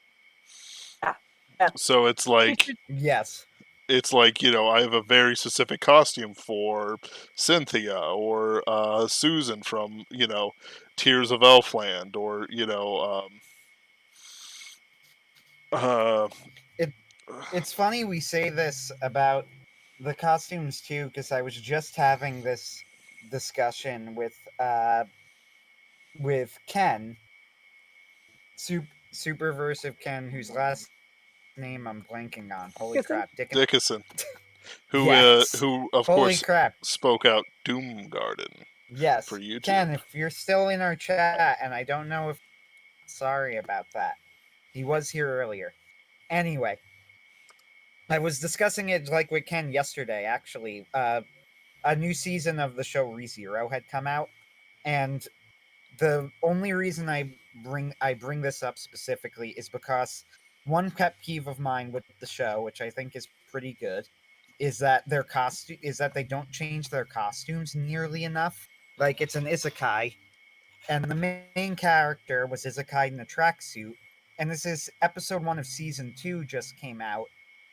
C: Yeah.
B: So it's like,
A: yes,
B: it's like, I have a very specific costume for Cynthia or Susan from Tears of Elfland, or
A: it's funny we say this about the costumes too, because I was just having this discussion with Ken, Superversive Ken, whose last name I'm blanking on. Holy crap,
B: Dickinson, who
A: yes.
B: who of
A: Holy
B: course
A: crap.
B: spoke out Doom Garden.
A: Yes,
B: for YouTube.
A: Ken, if you're still in our chat, and I don't know if sorry about that. He was here earlier. Anyway, I was discussing it with Ken yesterday. Actually, a new season of the show ReZero had come out, and the only reason I bring this up specifically is because one pet peeve of mine with the show, which I think is pretty good, is that they don't change their costumes nearly enough. It's an isekai, and the main character was isekai in a tracksuit, and this is episode 1 of season 2 just came out,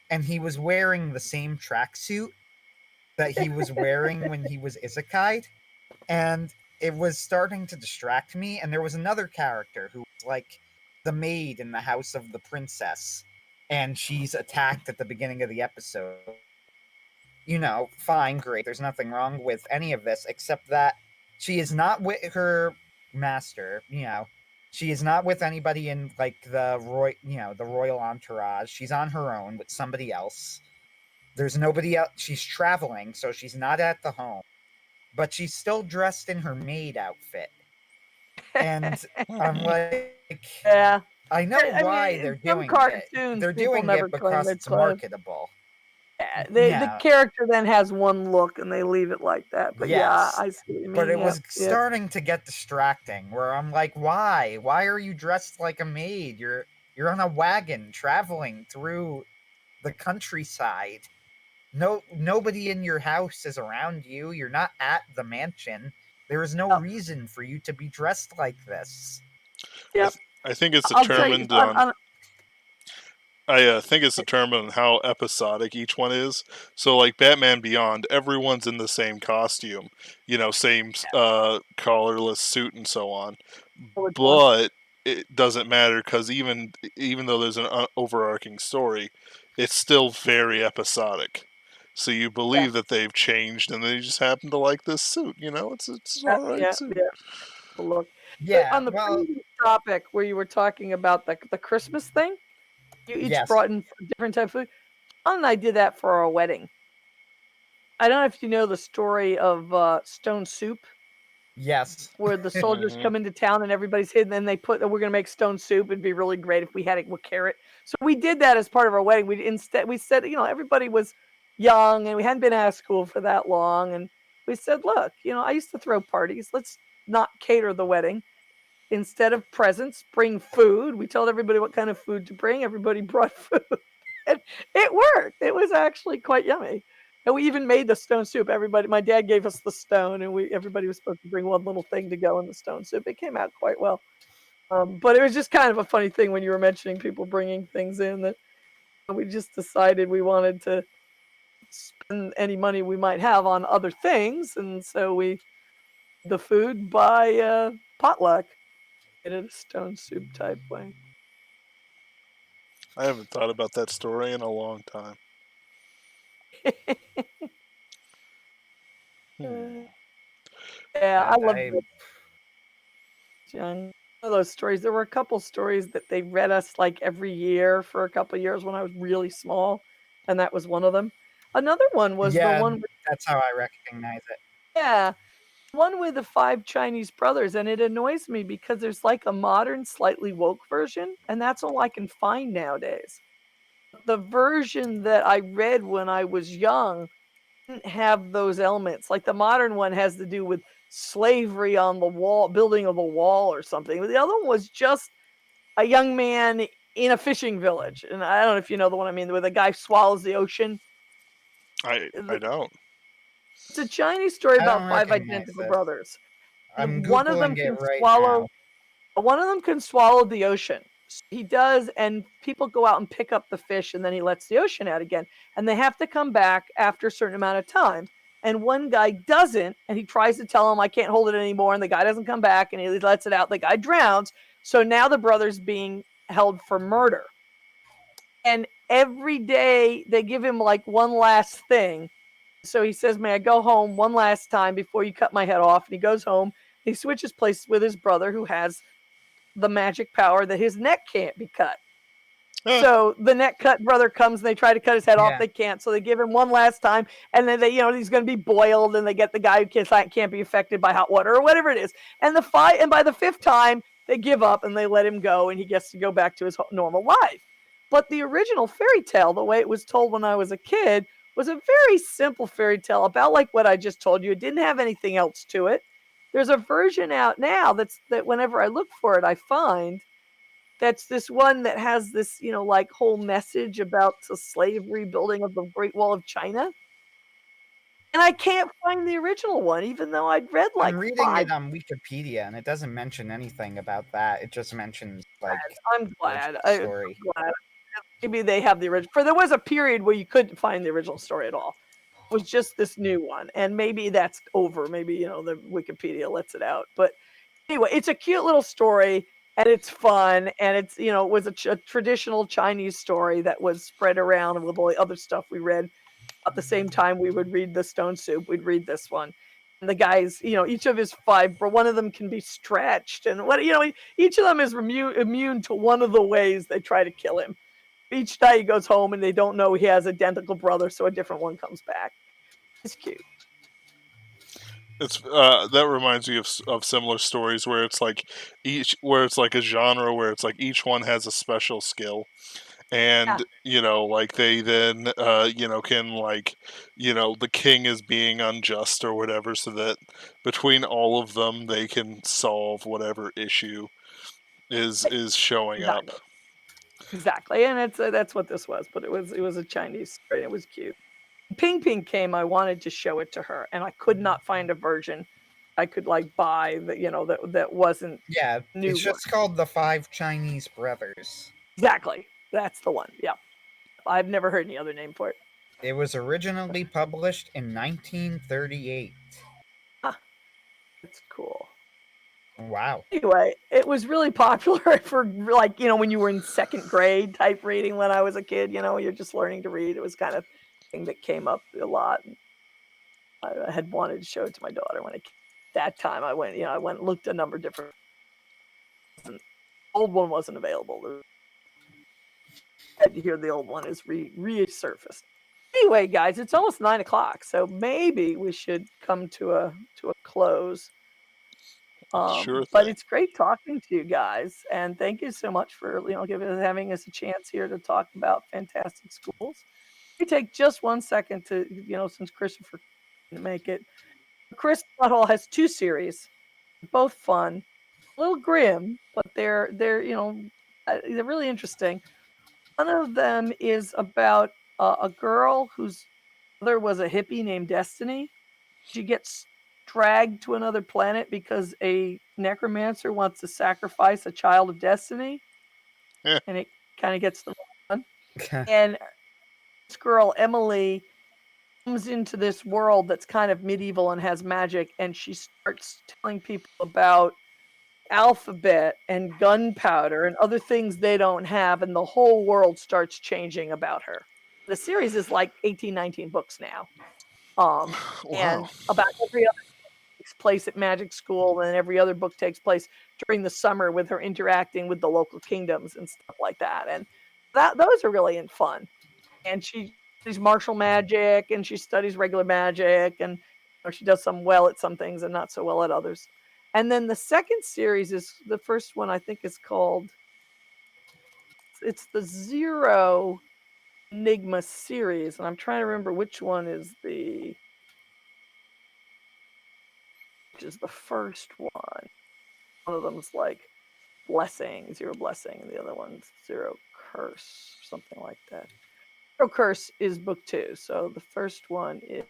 A: and he was wearing the same tracksuit that he was wearing when he was isekai'd, and it was starting to distract me. And there was another character who was the maid in the house of the princess, and she's attacked at the beginning of the episode. Fine, great. There's nothing wrong with any of this, except that she is not with her master. She is not with anybody in the royal entourage. She's on her own with somebody else. There's nobody else. She's traveling, so she's not at the home, but she's still dressed in her maid outfit. And I'm
C: yeah,
A: I know why they're doing it. They're doing it because it's marketable.
C: The character then has one look and they leave it like that. But I see what you mean.
A: But it was starting to get distracting where I'm like, why? Why are you dressed like a maid? You're on a wagon traveling through the countryside. Nobody in your house is around you. You're not at the mansion. There is no reason for you to be dressed like this.
B: Yep. I think it's determined on I think it's determined on how episodic each one is. So, like Batman Beyond, everyone's in the same costume, same collarless suit and so on. But it doesn't matter because even though there's an overarching story, it's still very episodic. So you believe that they've changed, and they just happen to like this suit. It's an alright suit.
C: Look, on the previous topic where you were talking about the Christmas thing. You each brought in different type of food. John and I did that for our wedding. I don't know if you know the story of Stone Soup.
A: Yes.
C: Where the soldiers come into town and everybody's hidden, and they we're going to make stone soup. It'd be really great if we had it with carrot. So we did that as part of our wedding. We said, everybody was young and we hadn't been out of school for that long, and we said, look, I used to throw parties. Let's not cater the wedding. Instead of presents, bring food. We told everybody what kind of food to bring. Everybody brought food. And it worked. It was actually quite yummy. And we even made the stone soup. My dad gave us the stone, and everybody was supposed to bring one little thing to go in the stone soup. It came out quite well. But it was just kind of a funny thing when you were mentioning people bringing things in that we just decided we wanted to spend any money we might have on other things. And so the food by potluck. In a stone soup type way.
B: I haven't thought about that story in a long time.
C: I love it. One of those stories. There were a couple stories that they read us like every year for a couple of years when I was really small, and that was one of them. Another one was the one.
A: That's how I recognize it.
C: Yeah. One with the 5 Chinese brothers, and it annoys me because there's like a modern, slightly woke version, and that's all I can find nowadays. The version that I read when I was young didn't have those elements. Like the modern one has to do with slavery on the wall, building of a wall or something. But the other one was just a young man in a fishing village. And I don't know if you know the one I mean, where the guy swallows the ocean.
B: I don't.
C: It's a Chinese story about 5 identical brothers. One of them can swallow. One of them can swallow the ocean. So he does, and people go out and pick up the fish, and then he lets the ocean out again. And they have to come back after a certain amount of time. And one guy doesn't, and he tries to tell him, I can't hold it anymore. And the guy doesn't come back, and he lets it out. The guy drowns. So now the brother's being held for murder. And every day they give him like one last thing. So he says, may I go home one last time before you cut my head off? And he goes home. He switches places with his brother who has the magic power that his neck can't be cut. So the neck cut brother comes and they try to cut his head off. They can't. So they give him one last time. And then he's going to be boiled, and they get the guy who can't be affected by hot water or whatever it is. And by the 5th time, they give up and they let him go, and he gets to go back to his normal life. But the original fairy tale, the way it was told when I was a kid, was a very simple fairy tale about like what I just told you. It didn't have anything else to it. There's a version out now that whenever I look for it, I find that's this one that has this, like whole message about the slavery building of the Great Wall of China. And I can't find the original one, even though I'd read like
A: I'm reading it on Wikipedia, and it doesn't mention anything about that. It just mentions like
C: I'm glad. Maybe they have the original. For there was a period where you couldn't find the original story at all. It was just this new one, and maybe that's over. Maybe the Wikipedia lets it out. But anyway, it's a cute little story, and it's fun, and it's it was a traditional Chinese story that was spread around with all the other stuff we read. At the same time, we would read the Stone Soup. We'd read this one. And the guys, each of his 5, one of them can be stretched, and each of them is immune to one of the ways they try to kill him. Each night he goes home and they don't know he has identical brother, so a different one comes back. It's cute.
B: It's that reminds me of similar stories where it's like a genre where it's like each one has a special skill, and like they then can the king is being unjust or whatever, so that between all of them they can solve whatever issue is showing
C: Exactly.
B: up.
C: Exactly, and that's what this was. But it was a Chinese story. It was cute. Ping Ping came. I wanted to show it to her, and I could not find a version I could buy that wasn't new
A: it's just called The Five Chinese Brothers.
C: Exactly, that's the one. Yeah, I've never heard any other name for it.
A: It was originally published in 1938.
C: Ah, that's cool.
A: Wow.
C: Anyway, it was really popular for when you were in second grade type reading when I was a kid. You're just learning to read. It was kind of thing that came up a lot. I had wanted to show it to my daughter that time. I went and looked a number of different. The old one wasn't available. I had to hear the old one is resurfaced. Anyway, guys, it's almost 9 o'clock, so maybe we should come to a close.
B: Sure thing.
C: But it's great talking to you guys, and thank you so much for having us a chance here to talk about fantastic schools. We take just 1 second to since Christopher couldn't make it. Chris Butthole has 2 series, both fun, a little grim, but they're really interesting. One of them is about a girl whose mother was a hippie named Destiny. She gets dragged to another planet because a necromancer wants to sacrifice a child of Destiny.
B: Yeah.
C: And it kind of gets the fun. And this girl, Emily, comes into this world that's kind of medieval and has magic, and she starts telling people about alphabet and gunpowder and other things they don't have, and the whole world starts changing about her. The series is like 18, 19 books now.
B: Wow.
C: And about every other takes place at magic school, and every other book takes place during the summer with her interacting with the local kingdoms and stuff like that. And those are really fun. And she studies martial magic, and she studies regular magic, and she does some well at some things and not so well at others. And then the second series is the first one, I think is called, it's the Zero Enigma series, and I'm trying to remember which one is which is the first one. One of them's like Blessing, Zero Blessing, and the other one's Zero Curse, something like that. Zero Curse is book 2, so the first one is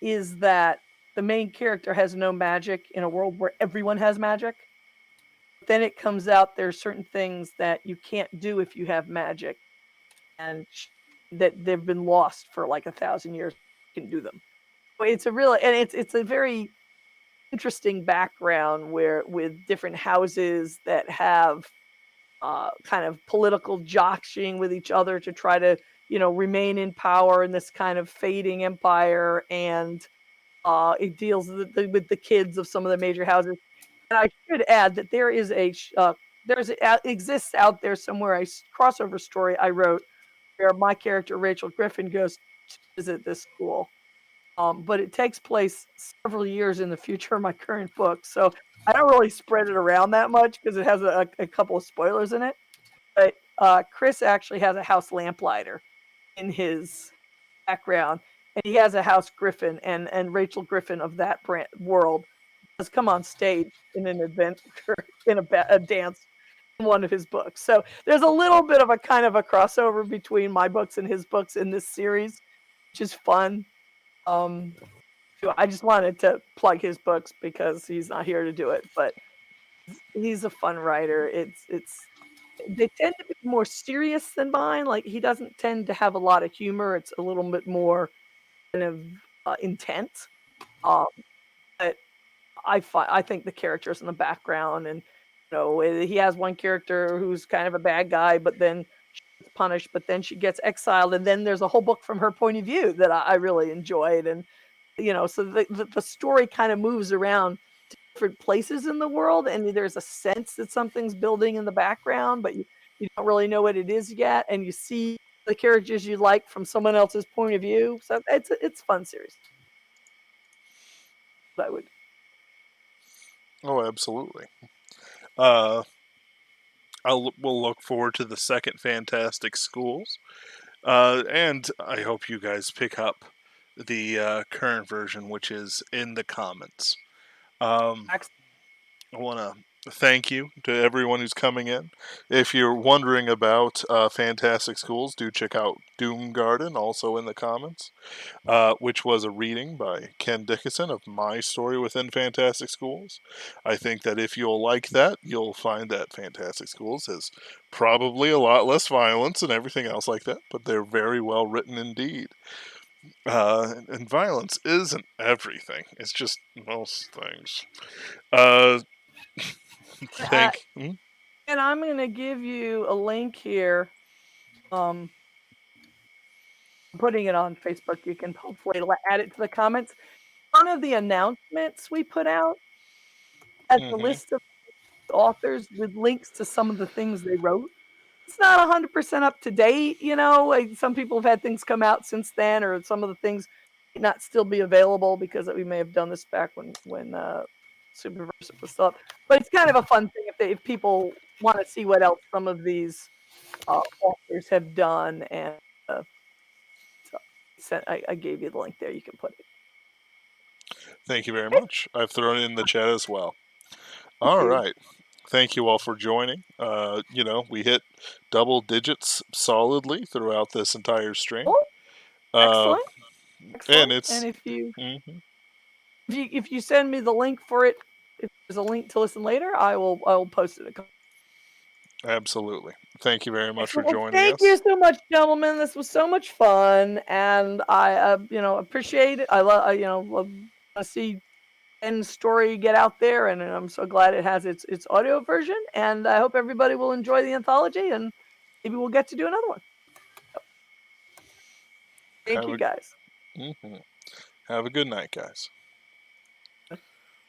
C: is that the main character has no magic in a world where everyone has magic. Then it comes out there's certain things that you can't do if you have magic, and that they've been lost for like 1,000 years. You can do them. It's it's a very interesting background with different houses that have kind of political jockeying with each other to try to remain in power in this kind of fading empire, and it deals with the kids of some of the major houses. And I should add that there is exists out there somewhere a crossover story I wrote where my character Rachel Griffin goes to visit this school, but it takes place several years in the future of my current book, so I don't really spread it around that much because it has a couple of spoilers in it. But Chris actually has a house Lamplighter in his background, and he has a house Griffin, and Rachel Griffin of that world has come on stage in an adventure in a dance in one of his books. So there's a little bit of a kind of a crossover between my books and his books in this series, which is fun. I just wanted to plug his books because he's not here to do it, but he's a fun writer. They tend to be more serious than mine. Like, he doesn't tend to have a lot of humor. It's a little bit more kind of intense. But I think the characters in the background, and he has one character who's kind of a bad guy, but then she gets punished, but then she gets exiled, and then there's a whole book from her point of view that I really enjoyed. And so the story kind of moves around to different places in the world, and there's a sense that something's building in the background, but you don't really know what it is yet. And you see the characters you like from someone else's point of view. So it's a fun series. I would.
B: Oh, absolutely. We'll look forward to the second Fantastic Schools, and I hope you guys pick up the current version, which is in the comments. I want to thank you to everyone who's coming in. If you're wondering about Fantastic Schools, do check out Doom Garden, also in the comments, which was a reading by Ken Dickinson of my story within Fantastic Schools. I think that if you'll like that, you'll find that Fantastic Schools has probably a lot less violence and everything else like that, but they're very well written indeed. And violence isn't everything. It's just most things.
C: And I'm going to give you a link here. I'm putting it on Facebook. You can hopefully add it to the comments. One of the announcements we put out has a list of authors with links to some of the things they wrote. It's not 100% up to date, you know. Like some people have had things come out since then, or some of the things might not still be available because we may have done this back when Superversive was still up. But it's kind of a fun thing if people want to see what else some of these authors have done. And I gave you the link there. You can put it.
B: Thank you very much. I've thrown it in the chat as well. All right. Thank you all for joining. We hit double digits solidly throughout this entire stream.
C: Excellent.
B: And it's
C: if you send me the link for it, if there's a link to listen later, I will post it.
B: Absolutely. Thank you very much for joining us.
C: Thank you so much, gentlemen. This was so much fun, and I appreciate it. I love to see Ben's story get out there, and I'm so glad it has its audio version. And I hope everybody will enjoy the anthology, and maybe we'll get to do another one. Thank you, guys.
B: Have a good night, guys.